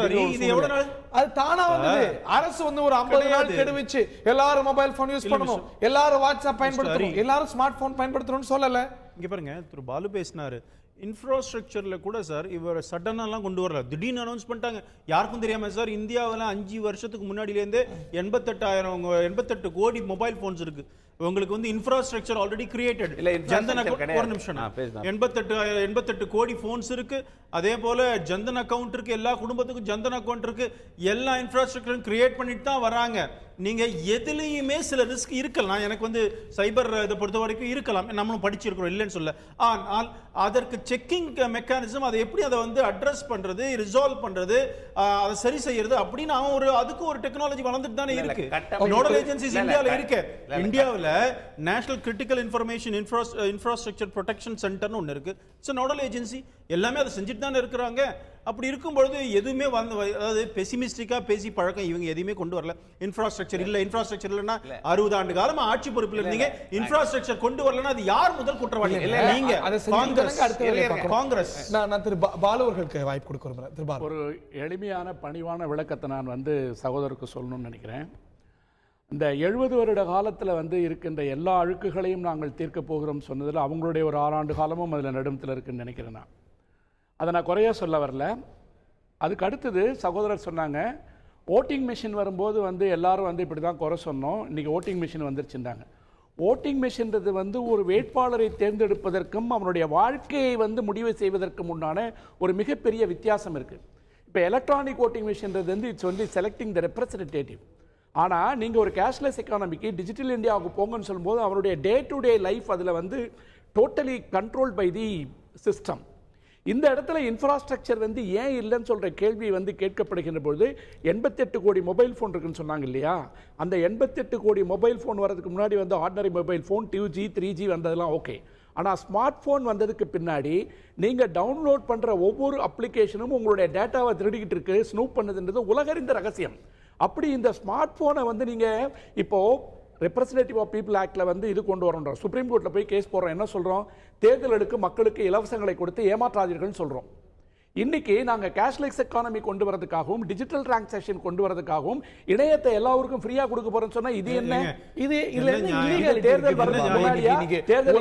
அது தானா வந்தது. அரசு வந்து ஒரு 50 நாள் கெடுவிச்சு எல்லாரும் மொபைல் ஃபோன் யூஸ் பண்ணணும், எல்லாரும் வாட்ஸ்அப் பயன்படுத்தணும், எல்லாரும் ஸ்மார்ட் போன் பயன்படுத்தணும்னு சொல்லல. இங்க பாருங்க, திரு பாலு பேசினாரு இன்ஃப்ராஸ்ட்ரக்சர்ல கூட சார் இவர் சடனாலாம் கொண்டு வரல, திடீர்னு அனௌன்ஸ் பண்ணிட்டாங்க. யாருக்கும் தெரியாம சார், இந்தியாவில் 5 வருஷத்துக்கு முன்னாடியிலேருந்தே 88 கோடி மொபைல் போன்ஸ் இருக்கு. உங்களுக்கு வந்து இன்ஃப்ராஸ்ட்ரக்சர் ஆல்ரெடி கிரியேட்டட். இல்ல, ஜன்தன் infrastructure அக்கவுண்ட் ஒரு கிடையாது. நிமிஷம், பேசலாம். 88 கோடி போன்ஸ் இருக்கு. அதே போல ஜன்தன் அக்கவுண்ட் இருக்கு, எல்லா குடும்பத்துக்கும் ஜன்தன் அக்கவுண்ட் இருக்கு, எல்லா இன்ஃப்ராஸ்ட்ரக்சரும் கிரியேட் பண்ணிட்டு தான் வராங்க. நீங்க எதுலயுமே சில ரிஸ்க் இருக்கலாம். எனக்கு வந்து சைபர் இதை பொறுத்த வரைக்கும் இருக்கலாம், நம்மளும் படிச்சிருக்கிறோம், இல்லைன்னு சொல்ல. ஆனால் அதற்கு செக்கிங் மெக்கானிசம், அதை எப்படி அதை வந்து அட்ரஸ் பண்றது, ரிசால்வ் பண்றது, அதை சரி செய்யறது அப்படின்னு அவன் அதுக்கு ஒரு டெக்னாலஜி வளர்ந்துட்டு தானே இருக்கு. நோடல் ஏஜென்சிஸ் இந்தியாவில் இருக்கு. இந்தியாவில் national critical information infrastructure protection சென்டர்னு ஒன்று இருக்கு. It's nodal agency. எல்லாமே அதை செஞ்சுட்டு தானே இருக்கிறாங்க. அப்படி இருக்கும் பொழுது எதுவுமே அதாவது பெசிமிஸ்டிக்கா பேசி பழக்கம் இவங்க எதுவுமே கொண்டு வரல. இன்ஃப்ராஸ்ட்ரக்சர் இல்லைன்னா 60 ஆண்டு காலமா ஆட்சி பொறுப்பில் இருந்தீங்க, இன்ஃப்ராஸ்ட்ரக்சர் கொண்டு வரலன்னா அது யார் முதல் குற்றவாளி? நீங்க காங்கிரஸ். நான் திரு பாலு அவர்களுக்கு வாய்ப்பு கொடுக்க விரும்புறேன். திரு பாலு, ஒரு எளிமையான பணிவான விளக்கத்தை நான் வந்து சகோதரருக்கு சொல்லணும்னு நினைக்கிறேன். இந்த 70 வருட காலத்தில் வந்து இருக்கின்ற எல்லா அழுக்குகளையும் நாங்கள் தீர்க்க போகிறோம் சொன்னதில் அவங்களுடைய ஒரு 6 ஆண்டு காலமும் அதில் நடுமத்தில் இருக்குன்னு நினைக்கிறேன். நான் அதை நான் குறைய சொல்ல வரல. அதுக்கு அடுத்தது சகோதரர் சொன்னாங்க, ஓட்டிங் மிஷின் வரும்போது வந்து எல்லாரும் வந்து இப்படி தான் குறை சொன்னோம், இன்றைக்கி ஓட்டிங் மிஷின் வந்துருச்சுட்டாங்க. ஓட்டிங் மிஷின்றது வந்து ஒரு வேட்பாளரை தேர்ந்தெடுப்பதற்கும் அவனுடைய வாழ்க்கையை வந்து முடிவு செய்வதற்கும் உண்டான ஒரு மிகப்பெரிய வித்தியாசம் இருக்குது. இப்போ எலக்ட்ரானிக் ஓட்டிங் மிஷின்றது வந்து it's only selecting the representative. ஆனால் நீங்கள் ஒரு கேஷ்லெஸ் எக்கானமிக்கு டிஜிட்டல் இந்தியாவுக்கு போங்கன்னு சொல்லும்போது அவருடைய டே டு டே லைஃப் அதில் வந்து totally controlled by the system. இந்த இடத்துல இன்ஃப்ராஸ்ட்ரக்சர் வந்து ஏன் இல்லைன்னு சொல்கிற கேள்வி வந்து கேட்கப்படுகின்ற பொழுது 88 கோடி மொபைல் ஃபோன் இருக்குன்னு சொன்னாங்க இல்லையா? அந்த 88 கோடி மொபைல் ஃபோன் வரதுக்கு முன்னாடி வந்து ordinary mobile phone 2G 3G வந்ததெல்லாம் ஓகே. ஆனால் ஸ்மார்ட் ஃபோன் வந்ததுக்கு பின்னாடி நீங்கள் டவுன்லோட் பண்ணுற ஒவ்வொரு அப்ளிகேஷனும் உங்களுடைய டேட்டாவை திருடிக்கிட்டு இருக்கு, ஸ்னூப் பண்ணுதுன்றது உலகறிந்த ரகசியம். அப்படி இந்த ஸ்மார்ட் ஃபோனை வந்து நீங்கள் இப்போது ரெப்ரசன்டேட்டிவ் ஆஃப் பீப்புள் ஆக்டில் வந்து இது கொண்டு வரோன்றோம், சுப்ரீம் கோர்ட்டில் போய் கேஸ் போடுறோம். என்ன சொல்கிறோம்? தேர்தலுக்கு மக்களுக்கு இலவசங்களை கொடுத்து ஏமாற்றாதீர்கள்னு சொல்கிறோம். இன்னைக்கு நாங்கள் கேஷ்லெஸ் எக்கானமி கொண்டு வரதுக்காகவும் டிஜிட்டல் டிரான்சாக்ஷன் கொண்டு வரதுக்காகவும் இணையத்தை எல்லாருக்கும் ஃப்ரீயா கொடுக்க போறோம்னு சொன்னா இது என்ன? இது இல்ல தேர்தல் வருது முன்னாடியா? தேர்தல்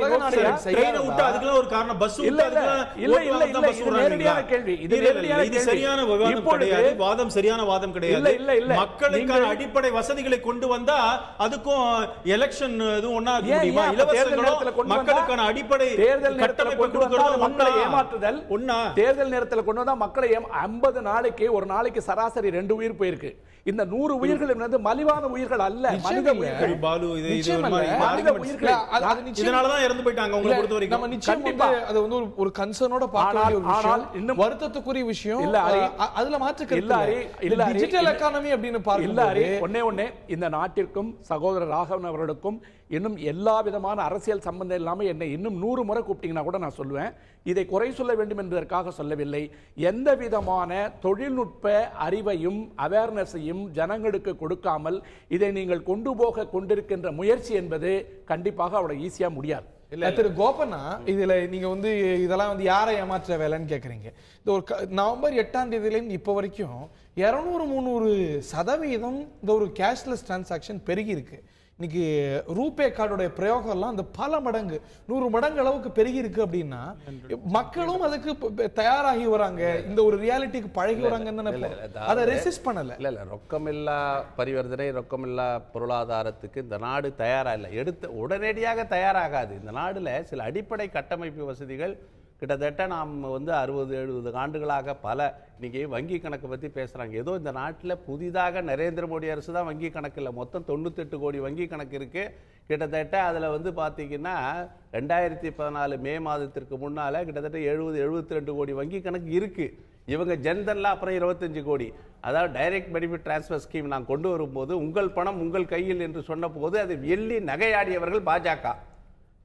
அதுக்கெல்லாம் ஒரு காரணம் பஸ் இல்ல நேரடியான கேள்வி. இது நேரடியான இது சரியான விவாதம் கிடையாது, வாதம் சரியான வாதம் கிடையாது. மக்களுக்கான அடிப்படை வசதிகளை கொண்டு வந்தா அதுக்கும் எலெக்ஷன் எதுவும் ஒண்ணா முடியுமா? இலவசங்களும் மக்களுக்கான அடிப்படை தேர்தல் நேரத்தில் கொண்டு வந்தா மக்களை ஏமாற்றுதல் ஒண்ணா? தேர்தல் நேரத்தில் கொண்டு வந்தா மக்களை 50 நாளைக்கு ஒரு நாளைக்கு சராசரி 2 உயிர் போயிருக்கு. இந்த 100 உயிர்கள் என்னது மலிவான உயிர்கள் அல்ல, மனித உயிர்கள். பாலு இது மனித உயிர்கள். இதனால தான் இறந்து போயிட்டாங்க. உங்களை பொறுத்த வரைக்கும் நம்ம நிச்சயமா அது வந்து ஒரு கன்சர்னோட பார்க்க வேண்டிய ஒரு விஷயம், இன்னும் வருத்தத்துக்குரிய விஷயம் இல்ல. அதுல மாற்றுக்க இல்ல. டிஜிட்டல் எக்கானமி அப்படினு பார்க்கும்போது ஒண்ணே இந்த நாட்டிற்கும் சகோதரர் ராகவன் அவர்களுக்கும் இன்னும் எல்லா விதமான அரசியல் சம்பந்தம் இல்லாமல் என்னை இன்னும் 100 முறை கூப்பிட்டீங்கன்னா கூட நான் சொல்லுவேன். இதை குறை சொல்ல வேண்டும் என்பதற்காக சொல்லவில்லை. எந்த விதமான தொழில்நுட்ப அறிவையும் அவேர்னஸையும் ஜனங்களுக்கு கொடுக்காமல் இதை நீங்கள் கொண்டு போக கொண்டிருக்கின்ற முயற்சி என்பது கண்டிப்பாக அவ்வளவு ஈஸியா முடியாது. திரு கோபண்ணா, இதுல நீங்க வந்து இதெல்லாம் வந்து யாரை ஏமாற்ற வேலைன்னு கேக்குறீங்க. இந்த ஒரு நவம்பர் 8ஆம் தேதியிலேருந்து இப்போ வரைக்கும் 200-300% இந்த ஒரு கேஷ்லெஸ் டிரான்சாக்ஷன் பெருகி இருக்கு. இன்னைக்கு ரூபே கார்டுடைய பிரயோகம் எல்லாம் அந்த பல மடங்கு 100 மடங்கு அளவுக்கு பெருகி இருக்கு. அப்படின்னா மக்களும் அதுக்கு தயாராகி வராங்க, இந்த ஒரு ரியாலிட்டிக்கு பழகி வராங்கன்னு அதை ரெசிஸ்ட் பண்ணல. இல்ல ரொக்கமில்லா பரிவர்த்தனை, ரொக்கமில்லா பொருளாதாரத்துக்கு இந்த நாடு தயாரா இல்லை. உடனடியாக தயாராகாது. இந்த நாடுல சில அடிப்படை கட்டமைப்பு வசதிகள் கிட்டத்தட்ட நாம் வந்து 60-70 ஆண்டுகளாக இன்னைக்கு வங்கி கணக்கு பற்றி பேசுகிறாங்க. ஏதோ இந்த நாட்டில் புதிதாக நரேந்திர மோடி அரசு தான் வங்கி கணக்கு இல்லை, மொத்தம் 98 கோடி வங்கி கணக்கு இருக்குது. கிட்டத்தட்ட அதில் வந்து பார்த்தீங்கன்னா 2014 மே மாதத்திற்கு முன்னால் கிட்டத்தட்ட 70-72 கோடி வங்கி கணக்கு இருக்குது. இவங்க ஜன்தன்ல அப்புறம் 25 கோடி, அதாவது டைரக்ட் பெனிஃபிட் டிரான்ஸ்ஃபர் ஸ்கீம் நான் கொண்டு வரும்போது உங்கள் பணம் உங்கள் கையில் என்று சொன்ன போது அது எள்ளி நகையாடியவர்கள் பாஜக.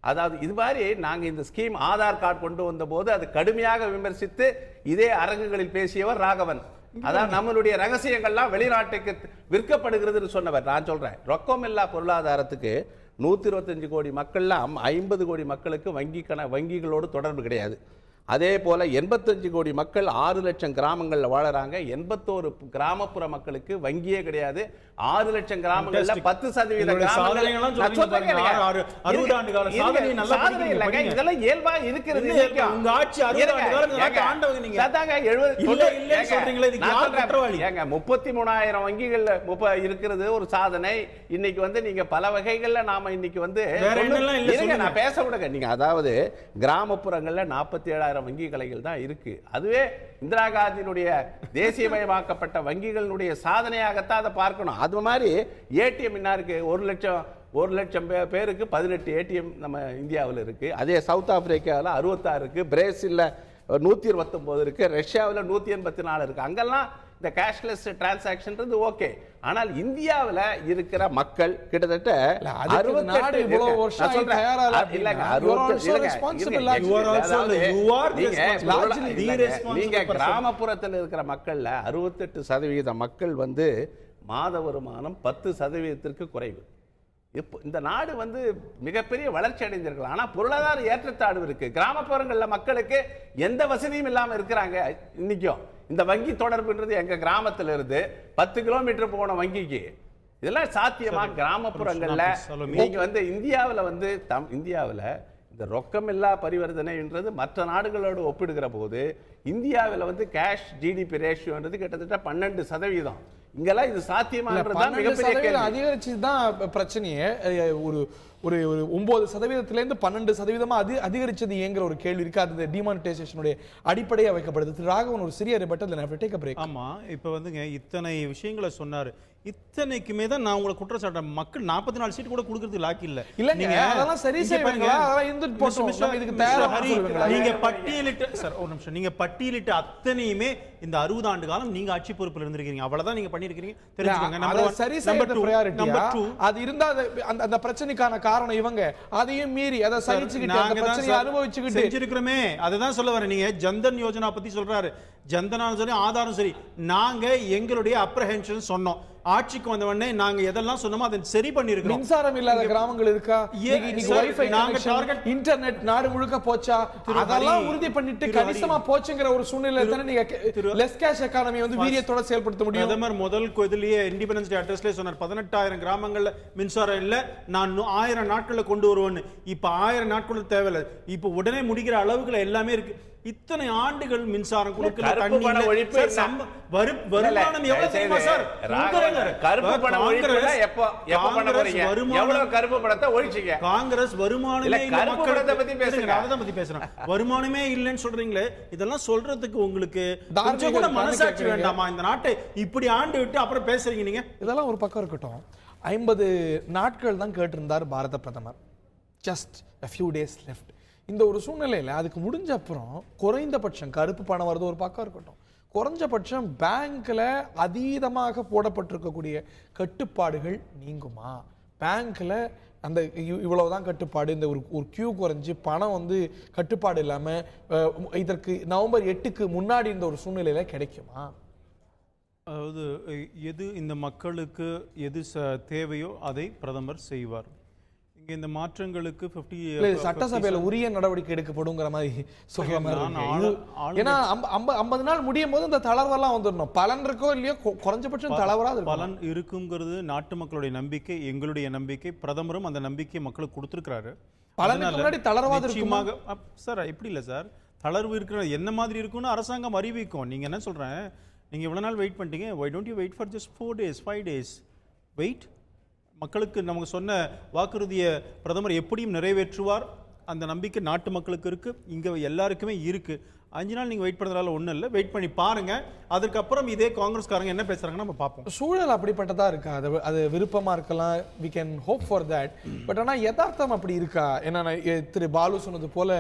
அதாவது இது மாதிரி நாங்கள் இந்த ஸ்கீம் ஆதார் கார்டு கொண்டு வந்த போது அது கடுமையாக விமர்சித்து இதே அரங்குகளில் பேசியவர் ராகவன். அதாவது நம்மளுடைய ரகசியங்கள்லாம் வெளிநாட்டுக்கு விற்கப்படுகிறது சொன்னவர். நான் சொல்றேன், ரொக்கமில்லா பொருளாதாரத்துக்கு 125 கோடி மக்கள்லாம் 50 கோடி மக்களுக்கு வங்கிகளோடு தொடர்பு கிடையாது. அதே போல் 85 கோடி மக்கள் 6 லட்சம் கிராமங்களில் வாழறாங்க. 81 கிராமப்புற மக்களுக்கு வங்கியே கிடையாது. 6 லட்சம் கிராமங்களில் 10% இதெல்லாம் இயல்பா இருக்கிறது. உங்க ஆட்சி 33,000 வங்கிகள் இருக்கிறது ஒரு சாதனை. இன்னைக்கு வந்து நீங்க பல வகைகள்ல நாம இன்னைக்கு வந்து நான் பேச விடுங்க. நீங்க அதாவது கிராமப்புறங்கள்ல 47,000 வங்கி கிளைகள் தான் இருக்கு. அதுவே இந்திரா காந்தியினுடைய தேசியமயமாக்கப்பட்ட வங்கிகளுடைய சாதனையாகத்தான் அதை பார்க்கணும். அது மாதிரி ஏடிஎம் என்ன இருக்கு? 1 லட்சம் பேருக்கு 18 ஏடிஎம் நம்ம இந்தியாவில் இருக்கு. அதே சவுத் ஆப்பிரிக்காவில் 66 இருக்கு, பிரேசில்ல 129 இருக்கு, ரஷ்யாவில் 184 இருக்கு. அங்கெல்லாம் இந்த கேஷ்லெஸ் டிரான்சாக்ஷன்றது ஓகே. ஆனால் இந்தியாவில் இருக்கிற மக்கள் கிட்டத்தட்ட 68 இவ்வளவு வருஷம் நீங்க கிராமப்புறத்தில் இருக்கிற மக்கள்ல 68% மக்கள் வந்து மாத வருமானம் 10% குறைவு. இப்போ இந்த நாடு வந்து மிகப்பெரிய வளர்ச்சி அடைந்திருக்கலாம். ஆனால் பொருளாதார ஏற்றத்தாழ்வு இருக்கு. கிராமப்புறங்களில் மக்களுக்கு எந்த வசதியும் இல்லாமல் இருக்கிறாங்க. இன்னைக்கும் இந்த வங்கி தொடர்புன்றது எங்க கிராமத்தில் இருந்து 10 கிலோமீட்டர் போன வங்கிக்கு இதெல்லாம் சாத்தியமா? கிராமப்புறங்கள்ல நீங்க வந்து இந்தியாவில் இந்த ரொக்கமில்லா பரிவர்த்தனைன்றது மற்ற நாடுகளோடு ஒப்பிடுகிற போது இந்தியாவில் வந்து கேஷ் ஜிடிபி ரேஷியோன்றது கிட்டத்தட்ட 12%. இங்கெல்லாம் இது சாத்தியமானதுதான் மிகப்பெரிய கேள்வி. அதிகரிச்சுதான் பிரச்சனையே. ஒரு ஒரு 9%-லேருந்து 12% அதிகரிச்சது ஏங்கிற ஒரு கேள்வி இருக்கு. அது டிமானிட்டைசேஷனுடைய அடிப்படையா வைக்கப்படுது. திரு ராகவன் ஒரு சிறிய ரிபட்டல். ஆமா, இப்ப வந்துங்க இத்தனை விஷயங்களை சொன்னாரு. இத்தனைக்குமே தான் நான் உங்களை குற்றம் சாட்டுறேன். மக்கள் 44 சீட் கூட கொடுக்கறது லாக்கி இல்ல. நீங்க அதெல்லாம் சரி செய்வீங்களா? அதெல்லாம் இந்துட் போட்டோம். இதுக்கு தயாரா சொல்லுவீங்களா? நீங்க பட்டியலிட்ட சார் ஒரு நிமிஷம், நீங்க பட்டியலிட்ட அத்தனையுமே இந்த 60 ஆண்டு காலம் நீங்க ஆட்சி பொறுப்புல இருந்திருக்கீங்க. அவ்வளவுதான் நீங்க பண்ணிருக்கீங்க. தெரிஞ்சுக்கங்க. நம்பர் 1. சரி செய்யறது பிரையாரிட்டி. நம்பர் 2, அது இருந்தா அந்த பிரச்சனைக்கான காரணம் இவங்க அதையும் மீறி அதை சகிச்சுக்கிட்டு அந்த பிரச்சனையை அனுபவிச்சுக்கிட்டு செஞ்சிருக்கிறோமே. அதுதான் சொல்ல வரேன். நீங்க ஜன்தன் யோஜனா பத்தி சொல்றாரு. ஜன்தனாலும் சரி ஆதாரம் சரி, நாங்க எங்களுடைய அப்ரஹென்ஷன் சொன்னோம். ஆட்சிக்கு வந்த உடனே நாங்க எதெல்லாம் சொன்னோமோ அதை சரி பண்ணிருக்கோம். மின்சாரம் இல்லாத கிராமங்கள் இருக்கா? வைஃபை கனெக்ஷன், இன்டர்நெட் நாடு முழுக்க போச்சா? அதெல்லாம் உறுதி பண்ணிட்டு கணிசமா போச்சுங்கிற ஒரு சூழ்நிலை தானே நீங்க லெஸ் கேஷ் எக்கானமி வந்து வீரியத்தோட செயல்படுத்த முடியும். பிரதமர் முதல் இதுலயே இண்டிபெண்டன்ஸ் டே அட்ரஸ்லயே சொன்னார் 18,000 கிராமங்கள்ல மின்சாரம் இல்ல, நான் 1000 நாட்கள்ல கொண்டு வருவேன்னு. இப்ப 1000 நாட்கள் தேவையில்லை. இப்ப உடனே முடிக்கிற அளவுக்குள்ள எல்லாமே இருக்கு. இத்தனை ஆண்டுகள் மின்சாரம் கொடுக்கல, தண்ணி இல்ல. வருமானம் எவ்வளவு தெரியுமா சார்? கருப்பு பண ஒழிப்புல எப்ப பண்ண போறீங்க? எவ்வளவு கருப்பு பணத்தை ஒழிச்சீங்க? காங்கிரஸ் வருமானமே இல்ல. கருப்பு பணத்தை பத்தி பேசுங்க. அத பத்தி பேசுறேன். வருமானமே இல்லன்னு சொல்றீங்களே, இதெல்லாம் சொல்றதுக்கு உங்களுக்கு கொஞ்சம் கூட மனசாட்சி வேண்டாமா? இந்த நாட்டை இப்படி ஆண்டு விட்டு அப்புறம் பேசுறீங்க நீங்க. இதெல்லாம் ஒரு பக்கம் இருக்கட்டும். 50 நாட்கள் தான் கேட்டிருந்தார் பாரத பிரதமர். Just a few days left. இந்த ஒரு சூழ்நிலையில் அதுக்கு முடிஞ்ச அப்புறம் குறைந்தபட்சம் கருப்பு பணம் வருது ஒரு பக்கம் இருக்கட்டும், குறைஞ்சபட்சம் பேங்க்ல அதீதமாக போடப்பட்டிருக்கக்கூடிய கட்டுப்பாடுகள் நீங்குமா? பேங்க்ல அந்த இவ்வளவுதான் கட்டுப்பாடு, இந்த ஒரு கியூ குறைஞ்சு பணம் வந்து கட்டுப்பாடு இல்லாம இதற்கு நவம்பர் 8க்கு முன்னாடி இந்த ஒரு சூழ்நிலையில கிடைக்குமா? அதாவது எது இந்த மக்களுக்கு எது தேவையோ அதை பிரதமர் செய்வார். இந்த மாற்றங்களுக்கு சட்டசபையில உரிய நடவடிக்கை எடுக்கப்படுங்கிற மாதிரி சொல்ற மாதிரி. ஏன்னா 50 நாள் முடியும் போது இந்த தளர்வெல்லாம் வந்துடணும். பலன் இருக்கோ இல்லையோ குறைஞ்சபட்சம் தளர்வராது பலன் இருக்குங்கிறது நாட்டு மக்களுடைய நம்பிக்கை, எங்களுடைய நம்பிக்கை. பிரதமரும் அந்த நம்பிக்கை மக்களுக்கு கொடுத்திருக்கிறாரு. பலனுக்கு முன்னாடி தளர்வாது இருக்குமாக சார். இப்படி இல்லை சார், தளர்வு இருக்கிற என்ன மாதிரி இருக்குன்னு அரசாங்கம் அறிவிக்கும். நீங்க என்ன சொல்றேன், நீங்க இவ்வளவு நாள் வெயிட் பண்ணிட்டீங்க. why don't you wait for just 4 days 5 days wait. மக்களுக்கு நமக்கு சொன்ன வாக்குறுதியை பிரதமர் எப்படியும் நிறைவேற்றுவார். அந்த நம்பிக்கை நாட்டு மக்களுக்கு இருக்கு, இங்க எல்லாருக்குமே இருக்கு. 5 நாள் நீங்க வெயிட் பண்றதால ஒண்ணும் இல்லை, வெயிட் பண்ணி பாருங்க. அதுக்கப்புறம் இதே காங்கிரஸ்காரங்க என்ன பேசுறாங்கன்னு நம்ம பார்ப்போம். சூழல் அப்படிப்பட்டதா இருக்கா? அது விருப்பமா இருக்கலாம், we can hope for that. But ஆனா யதார்த்தம் அப்படி இருக்கா? ஏன்னா திரு பாலு சொன்னது போல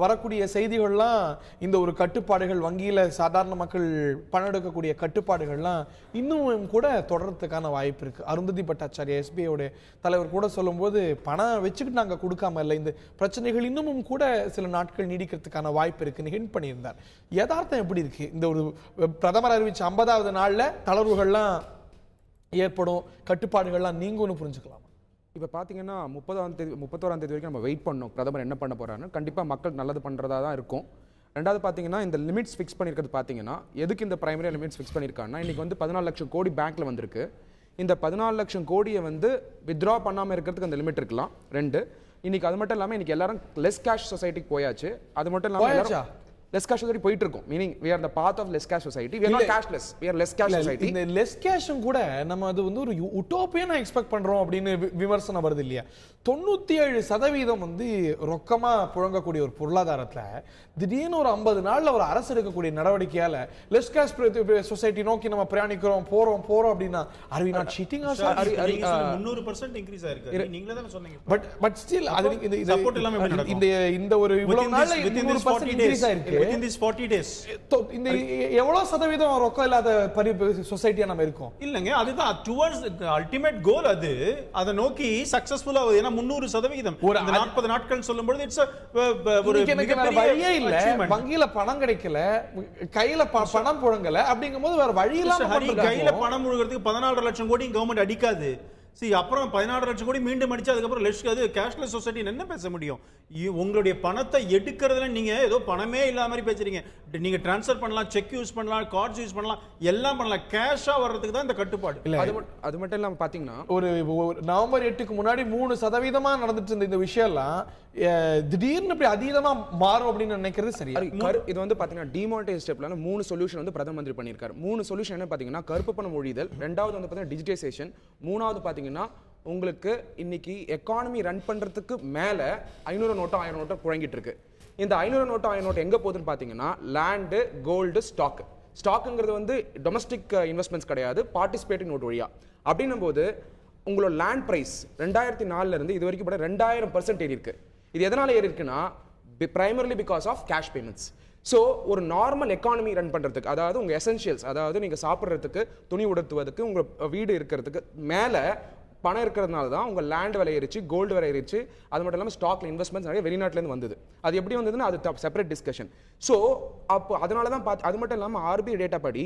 வரக்கூடிய செய்திகள்லாம் இந்த ஒரு கட்டுப்பாடுகள், வங்கியில சாதாரண மக்கள் பணம் எடுக்கக்கூடிய கட்டுப்பாடுகள்லாம் இன்னும் கூட தொடர்றதுக்கான வாய்ப்பு இருக்கு. அருந்ததி பட்டாச்சாரியா எஸ்பிஐயோட தலைவர் கூட சொல்லும்போது பணம் வச்சுக்கிட்டு நாங்க கொடுக்காம இல்லை, இந்த பிரச்சனைகள் இன்னமும் கூட சில நாட்கள் நீடிக்கிறதுக்கான வாய்ப்பு இருக்குன்னு ஹிண்ட் பண்ணியிருந்தார். யதார்த்தம் எப்படி இருக்கு? இந்த ஒரு பிரதமர் அறிவிச்ச 50வது நாள்ல தளர்வுகள்லாம் ஏற்படும், கட்டுப்பாடுகள்லாம் நீங்கும்னு புரிஞ்சுக்கலாம். இப்போ பார்த்தீங்கன்னா 31ஆம் தேதி வரைக்கும் நம்ம வெயிட் பண்ணோம் பிரதமர் என்ன பண்ண போறாருன்னு. கண்டிப்பாக மக்கள் நல்லது பண்ணுறதா தான் இருக்கும். ரெண்டாவது பார்த்தீங்கன்னா இந்த லிமிட்ஸ் ஃபிக்ஸ் பண்ணியிருக்கிறது பார்த்தீங்கன்னா எதுக்கு இந்த பிரைமரி லிமிட்ஸ் ஃபிக்ஸ் பண்ணியிருக்காங்கன்னா இன்றைக்கி வந்து 14 லட்சம் கோடி பேங்க்கில் வந்திருக்கு. இந்த 14 லட்சம் கோடியை வந்து வித்ட்ரா பண்ணாமல் இருக்கிறதுக்கு அந்த லிமிட் இருக்கலாம். 2 இன்னைக்கு அது மட்டும் இல்லாமல் இன்னைக்கு எல்லாரும் லெஸ் கேஷ் சொசைட்டிக்கு போயாச்சு. அது மட்டும் இல்லாமல் லெஸ் கேஷ் சொசைட்டி போயிட்டு இருக்கும். Meaning we are the path of less cash society. we are not cashless, we are less cash society. இந்த லெஸ் கேஷும் கூட நம்ம அது வந்து ஒரு உட்டோப்பியனா எக்ஸ்பெக்ட் பண்றோம் அப்படின்னு விமர்சனம் வருது இல்லையா? 97% வந்து ரொக்கமா புழங்கக்கூடிய ஒரு பொருளாதாரத்துல திடீர்னு ஒரு 50 நாள்ல ஒரு அரசு எடுக்கக்கூடிய நடவடிக்கையால லெஸ் கேஷ் சொசைட்டி நோக்கி நம்ம பிரயாணிக்கிறோம் போறோம் அப்படின்னா are we not cheating ourselves? 300% increase ஆயிருக்கு. நீங்களே தான் சொன்னீங்க. பட் ஸ்டில் அது இந்த சப்போர்ட் இல்லாம எப்படி நடக்கும்? இந்த ஒரு இவ்வளவு நாள்ல 300% இன்கிரீஸ் ஆயிருக்கு. within these 40 days இந்த எவ்வளவு சதவீதம் ரொக்கம் இல்லாத சொசைட்டியா நம்ம இருக்கோம்? இல்லங்க, அதுதான் டுவர்ட்ஸ் அல்டிமேட் கோல். அது அதை நோக்கி சக்சஸ்ஃபுல்லா ஏன்னா 300% ஒரு 40 நாட்கள் சொல்லும்போது இட்ஸ் ஒரு வழியே இல்ல. வங்கியில பணம் கிடைக்கல, கையில பணம் புழங்கல, அப்படிங்கும்போது வேற வழி இல்லாம கையில பணம் முழுகிறதுக்கு 14 லட்சம் கோடி கவர்மெண்ட் அடிக்காது. அப்புறம் 16 லட்சம் கோடி மீண்டும் அடிச்சு அதுக்கப்புறம் கேஷ்லெஸ் சொசைட்டி என்ன பேச முடியும்? உங்களுடைய பணத்தை எடுக்கிறதுல நீங்க ஏதோ பணமே இல்லாத மாதிரி பேசுறீங்க. நீங்க டிரான்ஸ்ஃபர் பண்ணலாம், செக் யூஸ் பண்ணலாம், கார்ட்ஸ் யூஸ் பண்ணலாம், எல்லாம் பண்ணலாம். கேஷா வர்றதுக்கு தான் இந்த கட்டுப்பாடு. அது மட்டும் இல்லாம பாத்தீங்கன்னா ஒரு நவம்பர் 8க்கு முன்னாடி 3% நடந்துட்டு இருந்த இந்த விஷயம் எல்லாம் திடீர்னு இப்படி அதீதமா மாறும் அப்படின்னு நினைக்கிறது சரியா? இது வந்து பாத்தீங்கன்னா டிமானிட்டைஸ் ஸ்டெப்ல 3 சொல்யூஷன் வந்து பிரதம மந்திரி பண்ணியிருக்காரு. 3 சொல்யூஷன் என்ன பாத்தீங்கன்னா கருப்பு பணம் ஒழிதல், ரெண்டாவது வந்து பாத்தீங்கன்னா டிஜிட்டைசேஷன், மூணாவது பாத்தீங்கன்னா உங்களுக்கு இன்னைக்கு எக்கானமி ரன் பண்றதுக்கு மேல 500 நோட்டோ 1000 நோட்டோ புழங்கிட்டு இருக்கு. இந்த 500 நோட்டோ 1000 நோட்டு எங்க போகுதுன்னு பாத்தீங்கன்னா லேண்டு, கோல்டு, ஸ்டாக்குங்கிறது வந்து டொமஸ்டிக் இன்வெஸ்ட்மெண்ட்ஸ் கிடையாது, பார்ட்டிசிபேட்டிங் நோட் வழியா. அப்படின்னும் போது உங்களோட லேண்ட் பிரைஸ் 2004 இருந்து இது வரைக்கும் 2000% ஏறி இருக்கு. இது எதனால ஏறி இருக்குன்னா primarily because of cash payments. So ஒரு நார்மல் எக்கானமி ரன் பண்ணுறதுக்கு, அதாவது உங்கள் எசென்ஷியல்ஸ், அதாவது நீங்கள் சாப்பிட்றதுக்கு, துணி உடுத்துவதற்கு, உங்கள் வீடு இருக்கிறதுக்கு மேலே பணம் இருக்கிறதுனால தான் உங்கள் லேண்ட் விலை ஏறிச்சு, கோல்டு விலை ஏறிச்சு. அது மட்டும் இல்லாமல் ஸ்டாக்ல இன்வெஸ்ட்மெண்ட்ஸ் நிறைய வெளிநாட்டிலேருந்து வந்தது. அது எப்படி வந்ததுன்னா அது செப்பரேட் டிஸ்கஷன். ஸோ அப்போ அதனால தான் அது மட்டும் இல்லாமல் RBI டேட்டா படி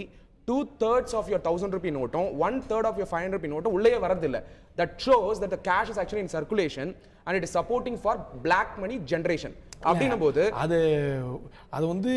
2/3 of your 1000 rupee நோட்டும் 1/3 of your 500 rupee நோட்டும் உள்ளே வரதில்லை. That shows that the cash is actually in circulation and it is supporting for black money generation. அப்படின்னும் போது அது வந்து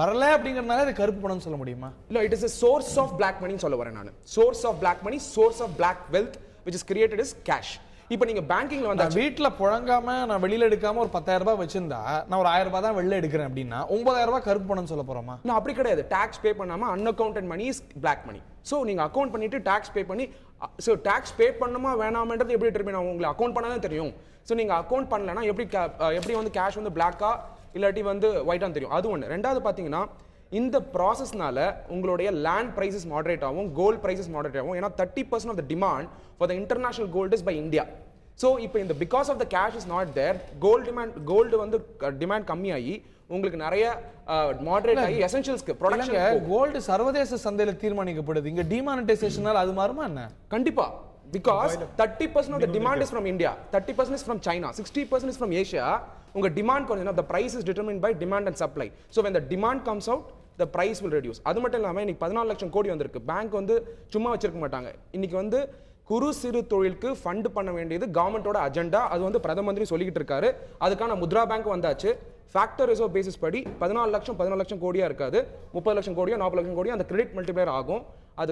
வரல அப்படிங்கறதுனால அது கருப்பு பணம்னு சொல்ல முடியுமா? இல்ல, it is a source of black money சொல்ல வரேன் நான். source of black money, source of black wealth which is created as cash. இப்போ நீங்க பேங்கிங்ல வந்து வீட்ல புழங்காம நான் வெளியில எடுக்காம ஒரு 10,000 ரூபாய் வச்சிருந்தா நான் ஒரு 1000 ரூபாய் தான் வெளியில எடுக்கிறேன் அப்படின்னா 9,000 ரூபாய் கருப்பு பணம் சொல்ல போறோமா? நான் அப்படி கிடையாது. டாக்ஸ் பே பண்ணாம unaccounted money is black money. So நீங்க அக்கவுண்ட் பண்ணிட்டு டாக்ஸ் பே பண்ணி, ஸோ டாக்ஸ் பே பண்ணணுமா வேணாமன்றது எப்படி டிட்டர்மின் ஆகும்? உங்களுக்கு அக்கவுண்ட் பண்ணாதான் தெரியும். ஸோ நீங்க அக்கவுண்ட் பண்ணலன்னா எப்படி வந்து கேஷ் வந்து பிளாக்கா இல்லாட்டி வந்து ஒயிட்டான்னு தெரியும். அது ஒன்று. ரெண்டாவது பார்த்தீங்கன்னா இந்த ப்ராசஸ்னால உங்களுடைய லேண்ட் பிரைசஸ் மாடரேட் ஆகும், கோல்ட் பிரைசஸ் மாடரேட் ஆகும். ஏன்னா 30% of the demand for the international gold is by India. So இப்போ இந்த because of the cash is not there, gold வந்து டிமாண்ட் கம்மியாகி உங்களுக்கு நிறைய மாடரேட் ஆகி எசென்ஷியல்ஸ்க்கு ப்ரொடக்ஷன். கோல்டு சர்வதேச சந்தையில தீர்மானிக்கப்படுது. இங்க டிமானிட்டைசேஷனால அது மாறுமா என்ன? கண்டிப்பா. Because 30% of the demand is from India, 30% is from China, 60% is from Asia. உங்க demand கொஞ்சம், the price is determined by demand and supply. So when the demand comes out, the price will reduce. அது மட்டும் இல்லாம இன்னைக்கு 14 லட்சம் கோடி வந்திருக்கு. Bank வந்து சும்மா வச்சிருக்க மாட்டாங்க. இன்னைக்கு வந்து குறு சிறு தொழிலுக்கு ஃபண்ட் பண்ண வேண்டியது கவர்மெண்டோட அஜெண்டா. அது வந்து பிரதம மந்திரி சொல்லிக்கிட்டு இருக்காரு. அதுக்கான முத்ரா பேங்க் வந்தாச்சு. ஃபேக்டர் ரிசர்வ் பேசிஸ் படி 14 லட்சம் கோடியா இருக்காது, 30 லட்சம் கோடியோ 40 லட்சம் கோடியோ அந்த கிரெடிட் மல்டிப்ளையர் ஆகும். அது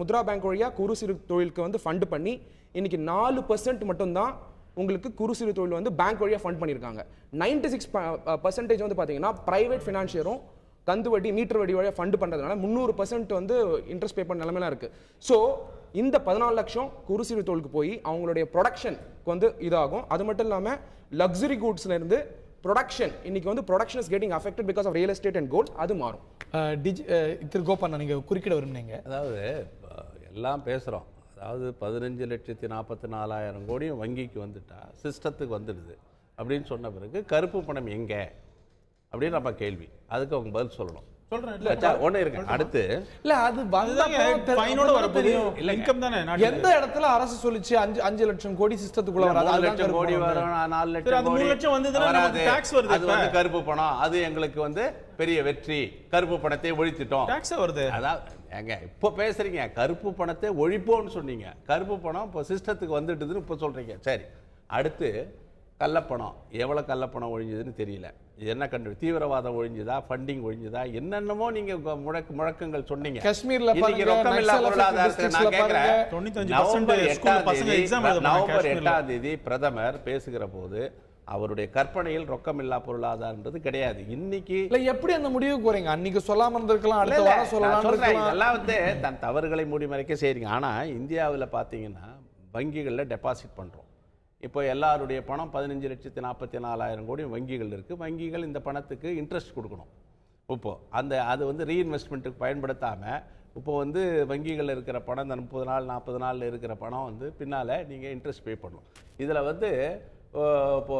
முத்ரா பேங்க் வழியா குறு சிறு தொழிலுக்கு வந்து ஃபண்ட் பண்ணி இன்னைக்கு 4% மட்டும்தான் உங்களுக்கு குறு சிறு தொழில் வந்து பேங்க் வழியா ஃபண்ட் பண்ணியிருக்காங்க. 96% வந்து பார்த்தீங்கன்னா பிரைவேட் ஃபினான்ஷியரும் கந்து வட்டி, மீட்டர் வட்டி வழியாக ஃபண்ட் பண்ணுறதுனால 300% வந்து இன்ட்ரெஸ்ட் பே பண்ண நிலைமைலாம் இருக்குது. ஸோ இந்த 14 லட்சம் குறு சிறு தொழிலுக்கு போய் அவங்களுடைய ப்ரொடக்ஷனுக்கு வந்து இதாகும். அது மட்டும் இல்லாமல் லக்ஸரி கூட்ஸ்லேருந்து ப்ரொடக்ஷன், இன்னைக்கு வந்து production is getting affected because of real estate and gold. அது மாறும். திரு கோபால், நீங்கள் குறுக்கிட விரும்புனீங்க. அதாவது எல்லாம் பேசுகிறோம். அதாவது 15,44,000 கோடியும் வங்கிக்கு வந்துட்டா சிஸ்டத்துக்கு வந்துடுது அப்படின்னு சொன்ன பிறகு கருப்பு பணம் எங்கே அப்படின்னு நம்ம கேள்வி. அதுக்கு அவங்க பதில் சொல்லணும். ஒண்ணு இருக்கு. அடுத்து இல்ல அது எந்த இடத்துல அரசு சொல்லிச்சு 5 லட்சம் கோடி சிஸ்டத்துக்குள்ள வராது, 3 லட்சம் கோடி வரும், 4 லட்சம் கோடி அது வந்து கருப்பு பணம். அது எங்களுக்கு வந்து பெரிய வெற்றி, கருப்பு பணத்தை ஒழித்துட்டோம். அதாவது ஏங்க இப்ப பேசுறீங்க கருப்பு பணத்தை ஒழிப்போம்னு சொன்னீங்க, கருப்பு பணம் இப்போ சிஸ்டத்துக்கு வந்துட்டுதுன்னு இப்ப சொல்றீங்க. சரி, அடுத்து கள்ளப்பணம் எவ்வளோ கள்ளப்பணம் ஒழிஞ்சதுன்னு தெரியல. இது என்ன தீவிரவாதம் ஒழிஞ்சுதா, ஃபண்டிங் ஒழிஞ்சுதா, என்னென்னமோ நீங்க முழக்கங்கள் சொன்னீங்க. காஷ்மீர்ல இன்னைக்கு ரொக்கமில்லா பொருளாதாரத்தை நான் கேட்கிறேன். நவம்பர் 8ஆம் தேதி பிரதமர் பேசுகிற போது அவருடைய கற்பனையில் ரொக்கமில்லா பொருளாதாரம்ன்றது கிடையாது. இன்னைக்கு எப்படி அந்த முடிவுக்கு வரீங்க? அன்னைக்கு சொல்லாம இருந்திருக்கலாம், அடுத்த வாரம் சொல்லலாம். இதெல்லாம் தன் தவறுகளை மூடிமறைக்க செய்றீங்க. ஆனா இந்தியாவில் பார்த்தீங்கன்னா வங்கிகளில் டெபாசிட் பண்றோம். இப்போ எல்லாருடைய பணம் 15,44,000 கோடி வங்கிகள் இருக்கு. வங்கிகள் இந்த பணத்துக்கு இன்ட்ரெஸ்ட் கொடுக்கணும். இப்போ அது ரீஇன்வெஸ்ட்மெண்ட்டுக்கு பயன்படுத்தாம இப்போ வங்கிகளில் இருக்கிற பணம், இந்த 30 நாள் 40 நாளில் இருக்கிற பணம் பின்னால நீங்க இன்ட்ரெஸ்ட் பே பண்ணணும். இதுல இப்போ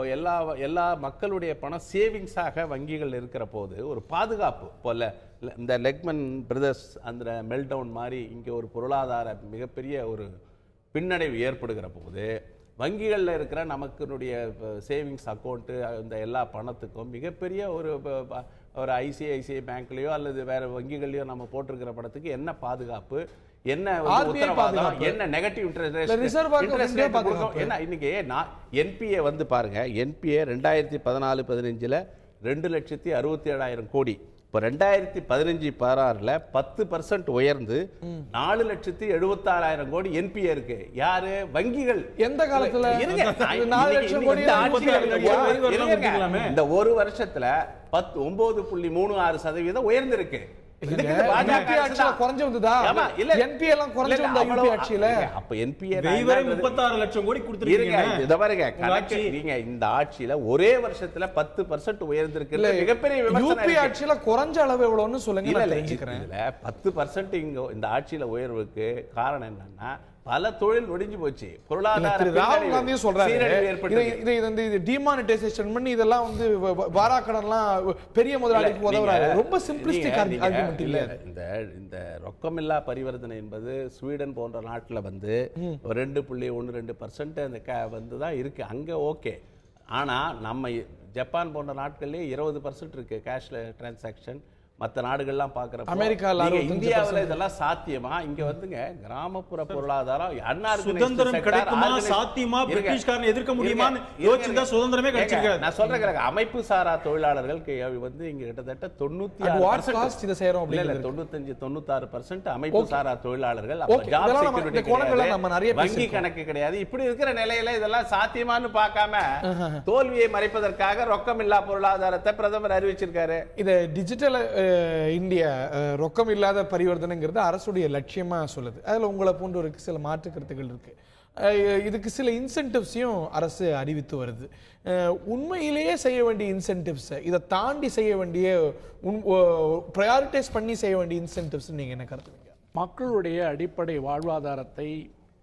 எல்லா மக்களுடைய பணம் சேவிங்ஸாக வங்கிகள் இருக்கிற போது ஒரு பாதுகாப்பு போல இந்த லெக்மன் பிரதர்ஸ் அந்த மெல்டவுன் மாதிரி இங்கே ஒரு பொருளாதார மிகப்பெரிய ஒரு பின்னடைவு ஏற்படுகிற போது வங்கிகளில் இருக்கிற நமக்குடைய சேவிங்ஸ் அக்கௌண்ட்டு இந்த எல்லா பணத்துக்கும் மிகப்பெரிய ஒரு ஐசிஐசிஐ பேங்க்லேயோ அல்லது வேற வங்கிகள்லையோ நம்ம போட்டிருக்கிற பணத்துக்கு என்ன பாதுகாப்பு, என்ன உத்தரவாதம், என்ன நெகட்டிவ் இன்ட்ரெஸ்ட் என்ன? இன்னைக்கு என்பிஏ பாருங்க, என்பிஏ 2014-15 2,67,000 கோடி. இப்போ 2015-16 10% உயர்ந்து 4,76,000 கோடி என்பிஏ இருக்கு. யாரு? வங்கிகள். எந்த காலத்துல? இந்த ஒரு வருஷத்துல 9.36% உயர்ந்திருக்கு. இந்த ஆட்சியில ஒரே வருஷத்துல 10% உயர்ந்திருக்கு. மிகப்பெரிய ஆட்சியில குறைஞ்ச அளவு எவ்வளவுன்னு சொல்லுங்க. 10% இங்க இந்த ஆட்சியில உயர்வுக்கு காரணம் என்னன்னா பல தொழில் ஒடிஞ்சு போச்சு. பொருளாதார ராகுல் காந்தியும் சொல்றாரு டிமானிட்டைசேஷன் பண்ணி இதெல்லாம் வாராக்கடன்லாம் பெரிய முதலாளிக்கு உதவுறாரு. ரொம்ப சிம்பிளிஸ்டிக் ஆர்குமெண்ட் இல்ல. இந்த ரொக்கமில்லா பரிவர்த்தனை என்பது ஸ்வீடன் போன்ற நாட்டுல 2.12% அந்த தான் இருக்கு. அங்க ஓகே. ஆனா நம்ம ஜப்பான் போன்ற நாட்கள்லயே 20% இருக்கு கேஷ்ல டிரான்சாக்ஷன். மற்ற நாடுகள்லாம் பார்க்குறப்ப அமெரிக்கால, இந்தியாவில் இதெல்லாம் சாத்தியமா? இங்க கிராமப்புற பொருளாதாரம் சுதந்திரம் கிடைக்குமா, சாத்தியமா, பிரிட்டிஷ்காரன் எதிர்க்க முடியுமா யோசிச்சா சுதந்திரமே கிடைச்சிருக்காது. நான் சொல்றேன், அமைப்பு சாரா தொழிலாளர்கள் இங்க கிட்டத்தட்ட 95-96% அமைப்பு சாரா தொழிலாளர்கள். வங்கி கணக்கு கிடையாது. இப்படி இருக்கிற நிலையில இதெல்லாம் சாத்தியமானு பார்க்காம தோல்வியை மறைப்பதற்காக ரொக்கமில்லா பொருளாதாரத்தை பிரதமர் அறிவிச்சிருக்காரு. இதை டிஜிட்டல் இந்தியா ரொக்கம் இல்லாத பரிவர்த்தனைங்கிறது அரசுடைய லட்சியமா சொல்லுது. அதுல உங்களை போன்றவருக்கு சில மாற்று கருத்துக்கள் இருக்கு. இதுக்கு சில இன்சென்டிவ்ஸையும் அரசு அறிவித்து வருது. உண்மையிலேயே செய்ய வேண்டிய இன்சென்டிவ்ஸ், இதை தாண்டி செய்ய வேண்டிய ப்ரையாரிட்டைஸ் பண்ணி செய்ய வேண்டிய இன்சென்டிவ்ஸ் நீங்க என்ன கருத்துவீங்க? மக்களுடைய அடிப்படை வாழ்வாதாரத்தை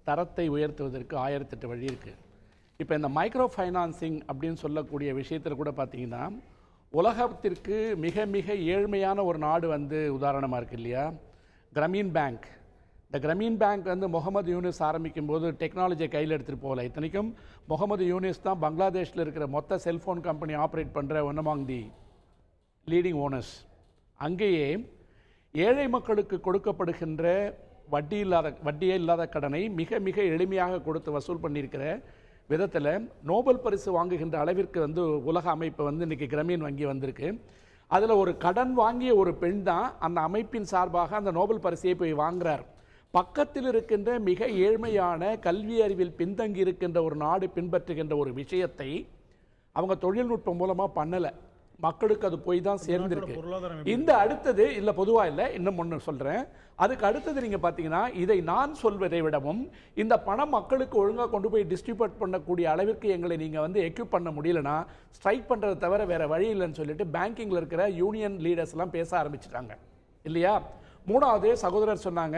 தரத்தை உயர்த்துவதற்கு 1008 வழி இருக்கு. இப்போ இந்த மைக்ரோ ஃபைனான்சிங் அப்படின்னு சொல்லக்கூடிய விஷயத்தில் கூட பார்த்தீங்கன்னா உலகத்திற்கு மிக மிக ஏழ்மையான ஒரு நாடு உதாரணமாக இருக்கு இல்லையா, கிராமீன் பேங்க். இந்த கிராமீன் பேங்க் முகமது யூனிஸ் ஆரம்பிக்கும் போது டெக்னாலஜியை கையில் எடுத்துகிட்டு போகல. இத்தனைக்கும் முகமது யூனிஸ் தான் பங்களாதேஷில் இருக்கிற மொத்த செல்ஃபோன் கம்பெனி ஆப்ரேட் பண்ணுற one among the leading owners. அங்கேயே ஏழை மக்களுக்கு கொடுக்கப்படுகின்ற வட்டியே இல்லாத கடனை மிக மிக எளிமையாக கொடுத்து வசூல் பண்ணியிருக்கிற விதத்தில் நோபல் பரிசு வாங்குகின்ற அளவிற்கு உலக அமைப்பு இன்னைக்கு கிராமீன் வங்கி வந்திருக்கு. அதில் ஒரு கடன் வாங்கிய ஒரு பெண் தான் அந்த அமைப்பின் சார்பாக அந்த நோபல் பரிசையை போய் வாங்குறார். பக்கத்தில் இருக்கின்ற மிக ஏழ்மையான கல்வி அறிவில் பின்தங்கி இருக்கின்ற ஒரு நாடு பின்பற்றுகின்ற ஒரு விஷயத்தை அவங்க தொழில்நுட்பம் மூலமாக பண்ணலை. மக்களுக்கு அது போய் தான் சேர்ந்திருக்கு. இந்த அடுத்தது இல்லை, பொதுவாக இல்லை, இன்னும் ஒன்று சொல்கிறேன். அதுக்கு அடுத்தது நீங்கள் பார்த்தீங்கன்னா இதை நான் சொல்வதை விடவும் இந்த பணம் மக்களுக்கு ஒழுங்காக கொண்டு போய் டிஸ்ட்ரிபியூட் பண்ணக்கூடிய அளவிற்கு எங்களை நீங்கள் எக்யூப் பண்ண முடியலன்னா ஸ்ட்ரைக் பண்ணுறதை தவிர வேறு வழி இல்லைன்னு சொல்லிட்டு பேங்கிங்கில் இருக்கிற யூனியன் லீடர்ஸ்லாம் பேச ஆரம்பிச்சிட்டாங்க இல்லையா. மூணாவது சகோதரர் சொன்னாங்க,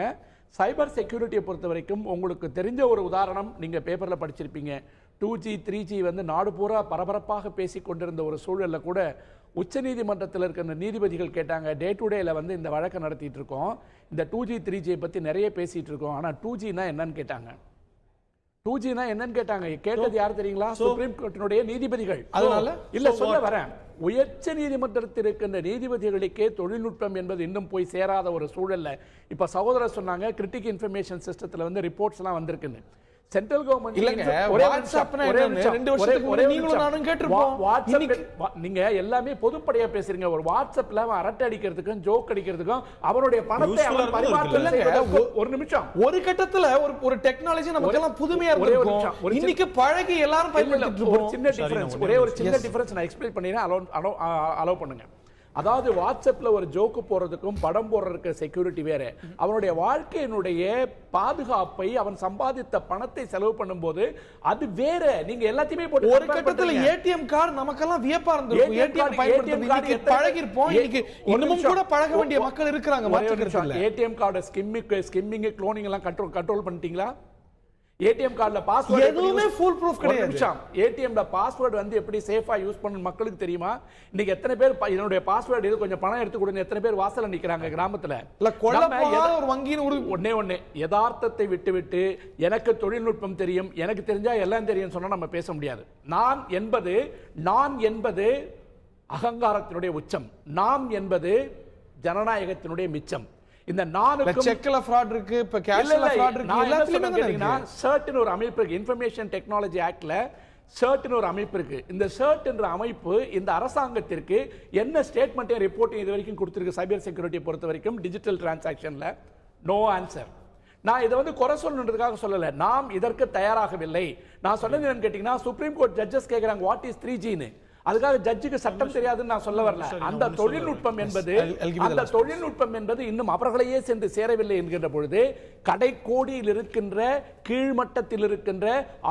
சைபர் செக்யூரிட்டியை பொறுத்த வரைக்கும் உங்களுக்கு தெரிஞ்ச ஒரு உதாரணம் நீங்கள் பேப்பரில் படிச்சிருப்பீங்க. 2G 3G நாடு பூரா பரபரப்பாக பேசி கொண்டிருந்த ஒரு சூழலில் கூட உச்சநீதிமன்றத்தில் இருக்கிற நீதிபதிகள் கேட்டாங்க, டே டு டேல இந்த வழக்கை நடத்திட்டு இருக்கோம், இந்த 2G 3G பற்றி நிறைய பேசிட்டு இருக்கோம், ஆனால் 2Gனா என்னன்னு கேட்டாங்க. 2Gனா என்னன்னு கேட்டாங்க. கேட்டது யார் தெரியுங்களா? சுப்ரீம் கோர்ட்டினுடைய நீதிபதிகள். அதனால இல்ல சொல்ல வரேன், உயர்ச்ச நீதிமன்றத்தில் இருக்கின்ற நீதிபதிகளுக்கே தொழில்நுட்பம் என்பது இன்னும் போய் சேராத ஒரு சூழல்ல இப்ப சகோதரர் சொன்னாங்க கிரிட்டிக் இன்ஃபர்மேஷன் சிஸ்டத்தில் ரிப்போர்ட்ஸ் எல்லாம் வந்திருக்குன்னு. சென்ட்ரல் கவர்மெண்ட் இல்லங்க, வாட்ஸ்அப்னா என்னன்னு 2 வருஷத்துக்கு முன்னாடி நீங்களும் நானும் கேட்டிருப்போம். நீங்க எல்லாமே பொதுப்படையா பேசுறீங்க. ஒரு வாட்ஸ்அப்ல அவன் அரட்டை அடிக்கிறதுக்கும் ஜோக் அடிக்கிறதுக்கும் அவனுடைய பணத்தை அவன் பரிமாற்றம் செய்வதற்கு ஒரு நிமிஷம், ஒரு கட்டத்துல ஒரு டெக்னாலஜி நமக்கு எல்லாம் புதுமையா இருக்கும். இன்னைக்கு பழகி எல்லாரும் பயன்படுத்திட்டு ஒரு இருக்கோம். சின்ன டிஃபரன்ஸ், ஒரே ஒரு சின்ன டிஃபரன்ஸ் நான் எக்ஸ்பிளைன் பண்ணிடுறேன், அலோவ் பண்ணுங்க. அதாவது வாட்ஸ்அப்ல ஒரு ஜோக்கு போறதுக்கும் படம் போடுறதுக்கு செக்யூரிட்டி வேற. அவனுடைய வாழ்க்கையினுடைய பாதுகாப்பை, அவன் சம்பாதித்த பணத்தை செலவு பண்ணும்போது அது வேற. நீங்க எல்லாத்தையுமே போட்டு ஒரு கட்டத்துல ஏடிஎம் கார்டு நமக்கெல்லாம் வியப்பா இருந்திருக்கும். ஏடிஎம் பயன்படுத்துறது பழகி இருப்போம். இன்னைக்கு இன்னமும் கூட பழக வேண்டிய மக்கள் இருக்காங்க. ஏடிஎம் கார்டு ஸ்கிம்மிங் க்ளோனிங் எல்லாம் கண்ட்ரோல் பண்ணிட்டீங்களா? ஏடிஎம் கார்டுல பாஸ்வேர்ட் எதுவுமே ஃபுல் ப்ரூஃப் கிடையாது. ஏடிஎம்ல பாஸ்வேர்ட் வந்து எப்படி சேஃபா யூஸ் பண்ணனும் மக்களுக்கு தெரியுமா? இன்னைக்கு எத்தனை பேர் என்னுடைய பாஸ்வேர்ட் இது கொஞ்சம் பணம் எடுத்து கொடுங்க, எத்தனை பேர் வாசல்ல நிக்கறாங்க கிராமத்துல? இல்ல கொல்லப்போற ஒரு வங்கியின் ஒரு ஒண்ணே யதார்த்தத்தை விட்டு எனக்கு தொழில்நுட்பம் தெரியும், எனக்கு தெரிஞ்சா எல்லாம் தெரியும் சொன்னா நம்ம பேச முடியாது. நான் என்பது அகங்காரத்தினுடைய உச்சம், நாம் என்பது ஜனநாயகத்தினுடைய மிச்சம். இந்த நானுக்கு செக்ல ஃப்ராட் இருக்கு, இப்ப கேஷ்ல ஃப்ராட் இருக்கு, எல்லாத்துலயுமே கேட்டிங்கன்னா சர்ட்னு ஒரு அமைப்பு இருக்கு. இன்ஃபர்மேஷன் டெக்னாலஜி ஆக்ட்ல சர்ட்னு ஒரு அமைப்பு இருக்கு. இந்த சர்ட் என்ற அமைப்பு இந்த அரசாங்கத்திற்கு என்ன ஸ்டேட்மெண்ட் ரிப்போர்ட்டிங் இது வரைக்கும் கொடுத்திருக்கு சைபர் செக்யூரிட்டி பொறுத்த வரைக்கும் டிஜிட்டல் டிரான்சாக்ஷன்ல? No answer. நான் இதை வந்து குறை சொல்லணுன்றதுக்காக சொல்லல, நாம் இதற்கு தயாராகவில்லை. நான் சொன்னது என்னன்னு கேட்டீங்கன்னா, சுப்ரீம் கோர்ட் ஜட்ஜஸ் கேக்குறாங்க வாட் இஸ் 3G ன்னு. அதுக்காக ஜட்ஜுக்கு சட்டம் தெரியாதுன்னு நான் சொல்ல வரல. அந்த தொழில்நுட்பம் என்பது இன்னும் அவர்களையே சென்று சேரவில்லை என்கின்ற பொழுது, கடைக்கோடியில் இருக்கின்ற கீழ்மட்டத்தில் இருக்கின்ற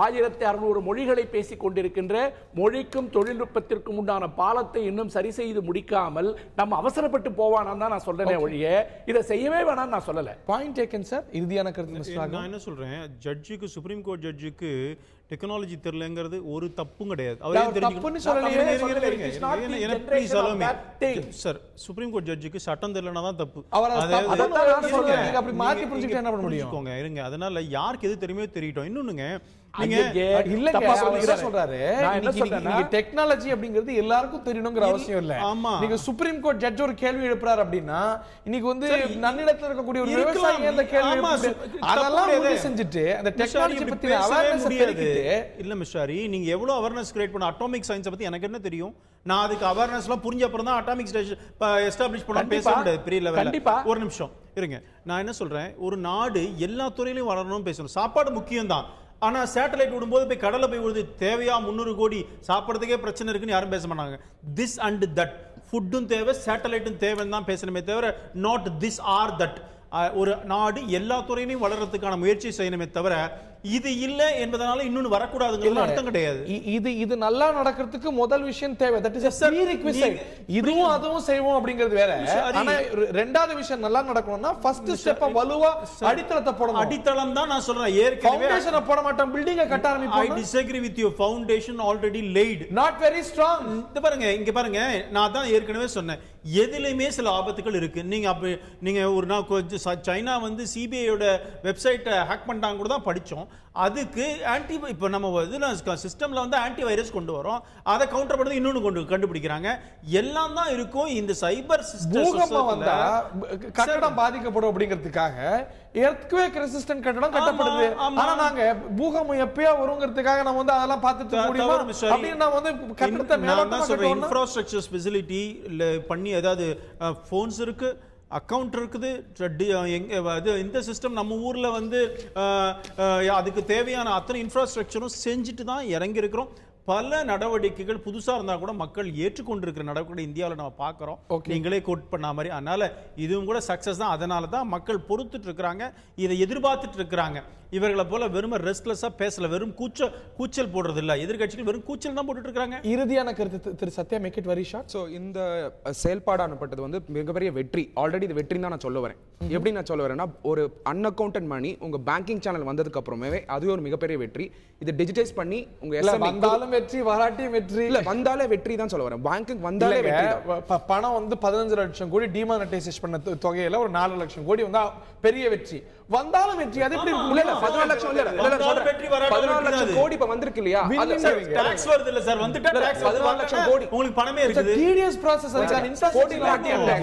1600 மொழிகளை பேசிக் கொண்டிருக்கின்ற மொழிக்கும் தொழில்நுட்பத்திற்கும் உண்டான பாலத்தை இன்னும் சரி செய்து முடிக்காமல் நம்ம அவசரப்பட்டு போவானான்னு தான் நான் சொல்றேனே ஒழிய இதை செய்யவே வேணாம்னு நான் சொல்லல. Point taken sir. இறுதியான கருத்து நான் என்ன சொல்றேன், ஜட்ஜுக்கு, சுப்ரீம் கோர்ட் ஜட்ஜுக்கு டெக்னாலஜி தெரியலங்கிறது ஒரு தப்பும் கிடையாது. சார், சுப்ரீம் கோர்ட் ஜட்ஜுக்கு சட்டம் தெரியலனா தான் தப்பு. இருங்க, அதனால யாருக்கு எது தெரியுமே தெரியட்டும். இன்னொன்னுங்க, டெக்னாலஜி அப்படிங்கிறது எல்லாருக்கும் தெரியணுங்கிற அவசியம் இல்ல. நீங்க சுப்ரீம் கோர்ட் ஜட்ஜ் ஒரு கேள்வி எழுப்புறாரு அப்படின்னா, இன்னைக்கு வந்து நன்னிடத்துல இருக்கக்கூடிய ஒரு விவசாயி அந்த கேள்வி அதெல்லாம் உறுதி செஞ்சுட்டு அந்த டெக்னாலஜி பத்தி அவேர்னஸ் தெரிவிக்கிட்டு இல்ல மிஸ்டாரி, நீங்க எவ்வளவு அவேர்னஸ் கிரியேட் பண்ண அட்டாமிக் சயின்ஸ் பத்தி எனக்கு என்ன தெரியும்? நான் அதுக்கு அவேர்னஸ் எல்லாம் புரிஞ்ச அப்புறம் தான் அட்டாமிக் எஸ்டாப்லிஷ் பண்ண பேச முடியாது பெரிய லெவல்ல. ஒரு நிமிஷம் இருங்க, நான் என்ன சொல்றேன், ஒரு நாடு எல்லா துறையிலும் வளரணும்னு பேசணும். சாப்பாடு முக்கியம் தான், ஆனா சேட்டலைட் விடும்போது போய் கடலை போய் விடுது, தேவையா 300 கோடி சாப்பிடுறதுக்கே பிரச்சனை இருக்குன்னு யாரும் பேச மாட்டாங்க. திஸ் அண்ட் தட், ஃபுட்டும் தேவை, சேட்டலைட்டும் தேவைன்னு தான் பேசணுமே தவிர நாட் திஸ் ஆர் தட். ஒரு நாடு எல்லா துறையிலையும் வளர்றதுக்கான முயற்சி செய்யணுமே தவிர இது இல்ல என்பதனால இன்னொன்னு வரக்கூடாதுங்கிறது அர்த்தம் கிடையாது. இது நல்லா நடக்கிறதுக்கு முதல் விஷயம் தேவை. That is a prerequisite. இதுவும் அதுவும் செய்வோம் அப்படிங்கிறது வேற. ஆனா ரெண்டாவது விஷயம் நல்லா நடக்கணும்னா ஃபர்ஸ்ட் ஸ்டெப்ப வலுவா அடித்தளத்தை போடணும். அடித்தளம் தான் நான் சொல்றேன். ஏற்கனவே ஃபவுண்டேஷனை போட மாட்டோம், பில்டிங்கை கட்ட ஆரம்பிப்போம். I disagree with your foundation already laid, not very strong. இங்க பாருங்க, நான் தான் ஏற்கனவே சொன்னேன், எதிலுமே சில ஆபத்துகள் இருக்கு. நீங்க ஒரு நாள் சைனா வந்து சிபிஐயோட வெப்சைட்டை ஹேக் பண்ணிட்டாங்க கூட தான் படிச்சோம். அதுக்கு ஆன்டி, இப்போ நம்ம சிஸ்டம்ல வந்து ஆன்டி வைரஸ் கொண்டு வரோம், அதை கவுண்டர் பண்ணது இன்னொன்னு கண்டுபிடிக்கிறாங்க. எல்லாம் தான் இருக்கும் இந்த சைபர் பூகம்பம் வந்தா கட்டடம் பாதிக்கப்படும் அப்படிங்கிறதுக்காக எர்த்குவேக் ரெசிஸ்டன்ட் கட்டடம் கட்டப்படுது. ஆனா நாங்க பூகம்பம் எப்பயா வருங்கிறதுக்காக நம்ம வந்து அதெல்லாம் பார்த்துட்டு முடியுமா அப்படின்னு நான் வந்து கட்டடத்தை மேலோட்டமா சொல்றேன். இன்ஃப்ராஸ்ட்ரக்சர் ஃபெசிலிட்டி பண்ணி, அதாவது போன்ஸ் இருக்கு, அக்கவுண்ட் இருக்குது, இந்த சிஸ்டம் நம்ம ஊர்ல வந்து அதுக்கு தேவையான அத்தனை இன்ஃப்ராஸ்ட்ரக்சரும் செஞ்சுட்டு தான் இறங்கி இருக்கிறோம். பல நடவடிக்கைகள் புதுசா இருந்தா கூட மக்கள் ஏற்றுக்கொண்டிருக்கிற நடவடிக்கை இந்தியாவில் நம்ம பார்க்கிறோம். நீங்களே கோட் பண்ண மாதிரி. அதனால இதுவும் கூட சக்சஸ் தான். அதனால தான் மக்கள் பொறுத்துட்டு இருக்கிறாங்க, இதை எதிர்பார்த்துட்டு இருக்கிறாங்க. இவர்களை போல வெறும் ரெஸ்ட்லெஸ்ஸா பேசல, வெறும் கூச்சல் போடுறது இல்ல. எதிர்கட்சிகள் வெறும் கூச்சல் தான் போட்டுட்டு இருக்காங்க. இறுதியான கருத்து Thiru Sathya, make it very short. So இந்த செயல்பாடு அனுப்பப்பட்டது வந்து மிகப்பெரிய வெற்றி. ஆல்ரெடி இது வெற்றி தான் நான் சொல்ல வரேன். எப்படி நான் சொல்ல வரேன்னா, ஒரு அன்அக்கவுண்டட் மணி உங்க பேங்கிங் சேனல் வந்ததுக்கு அப்புறமே அதுவே ஒரு மிகப்பெரிய வெற்றி. இது டிஜிட்டைஸ் பண்ணி உங்க வந்தாலும் வெற்றி வராட்டியும் வெற்றி இல்ல வந்தாலே வெற்றி தான் சொல்ல வரேன். பேங்க்குக்கு வந்தாலே வெற்றி தான். பணம் வந்து 15 லட்சம் கோடி டிமானிட்டைசேஷன் பண்ண தொகையில ஒரு 4 லட்சம் கோடி வந்தா பெரிய வெற்றி. வந்தாலும் வெற்றி. அது எப்படி இல்ல இல்ல 14 லட்சம் இல்ல இல்ல நான் சொல்றேன். 14 லட்சம் கோடி இப்ப வந்திருக்கு இல்லையா? அது டாக்ஸ் வருது இல்ல சார், வந்துட்டா டாக்ஸ் 14 லட்சம் கோடி உங்களுக்கு பணமே இருக்குது. டிடிஎஸ் process அதுக்கான இன்ஃப்ராஸ்ட்ரக்சர்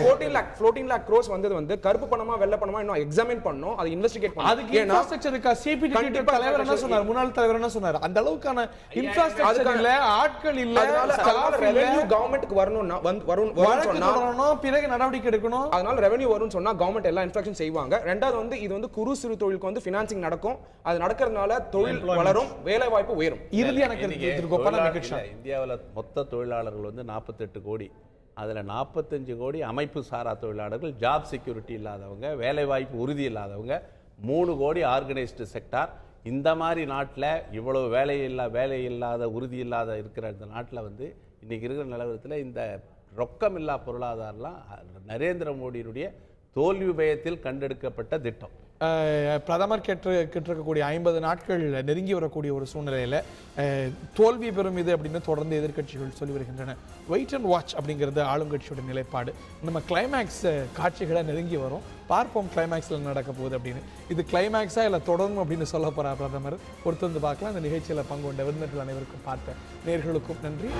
14 lakh crores வந்தது வந்து கருப்பு பணமா வெள்ளை பணமா இன்னும் எக்ஸாமின் பண்ணனும், அது இன்வெஸ்டிகேட் பண்ணனும். அதுக்கு இன்ஃப்ராஸ்ட்ரக்சர் இருக்கா? சிபிடி தலைவர் என்ன சொன்னார், முன்னாள் தலைவர் என்ன சொன்னார்? அந்த அளவுக்கான இன்ஃப்ராஸ்ட்ரக்சர் இல்ல, ஆட்கள் இல்ல, அதனால ரெவென்யூ கவர்மெண்ட்க்கு வரணும்னா வரும்னு சொன்னா பிறகு நடவடிக்கை எடுக்கணும். அதனால ரெவென்யூ வரும்னு சொன்னா கவர்மெண்ட் எல்லா இன்ஸ்ட்ரக்ஷன் செய்வாங்க. ரெண்டாவது வந்து இது வந்து குறு சிறு தொழிலுக்கு வந்து ஃபினான்சிங் நடக்கும். அது நடக்கிறதுனால தொழில் வளரும், வேலை வாய்ப்பு உயரும். இறுதி எனக்கு இந்தியாவில் மொத்த தொழிலாளர்கள் வந்து 48 கோடி. அதில் 45 கோடி அமைப்பு சாரா தொழிலாளர்கள், ஜாப் செக்யூரிட்டி இல்லாதவங்க, வேலை வாய்ப்பு உறுதி இல்லாதவங்க, 3 கோடி ஆர்கனைஸ்டு செக்டார். இந்த மாதிரி நாட்டில் இவ்வளவு வேலை இல்லாத உறுதி இல்லாத இருக்கிற இந்த நாட்டில் வந்து இன்னைக்கு இருக்கிற நிலவரத்தில் இந்த ரொக்கமில்லா பொருளாதாரம்லாம் நரேந்திர மோடியினுடைய தோல்வி பயத்தில் கண்டெடுக்கப்பட்ட திட்டம். பிரதமர் கேட்டிருக்கக்கூடிய 50 நாட்கள் நெருங்கி வரக்கூடிய ஒரு சூழ்நிலையில் தோல்வி பெறும் இது அப்படின்னு தொடர்ந்து எதிர்க்கட்சிகள் சொல்லி வருகின்றன. வெயிட் அண்ட் வாட்ச் அப்படிங்கிறது ஆளுங்கட்சியோட நிலைப்பாடு. நம்ம கிளைமேக்ஸ் காட்சிகளை நெருங்கி வரும், பார்ப்போம் கிளைமேக்ஸில் நடக்க போகுது அப்படின்னு. இது கிளைமேக்ஸா இல்லை தொடரும் அப்படின்னு சொல்ல போறா பிரதமர், பொறுத்து வந்து பார்க்கலாம். இந்த நிகழ்ச்சியில் பங்கு கொண்ட விருந்தினர்கள் அனைவருக்கும் பார்த்த நேயர்களுக்கும் நன்றி.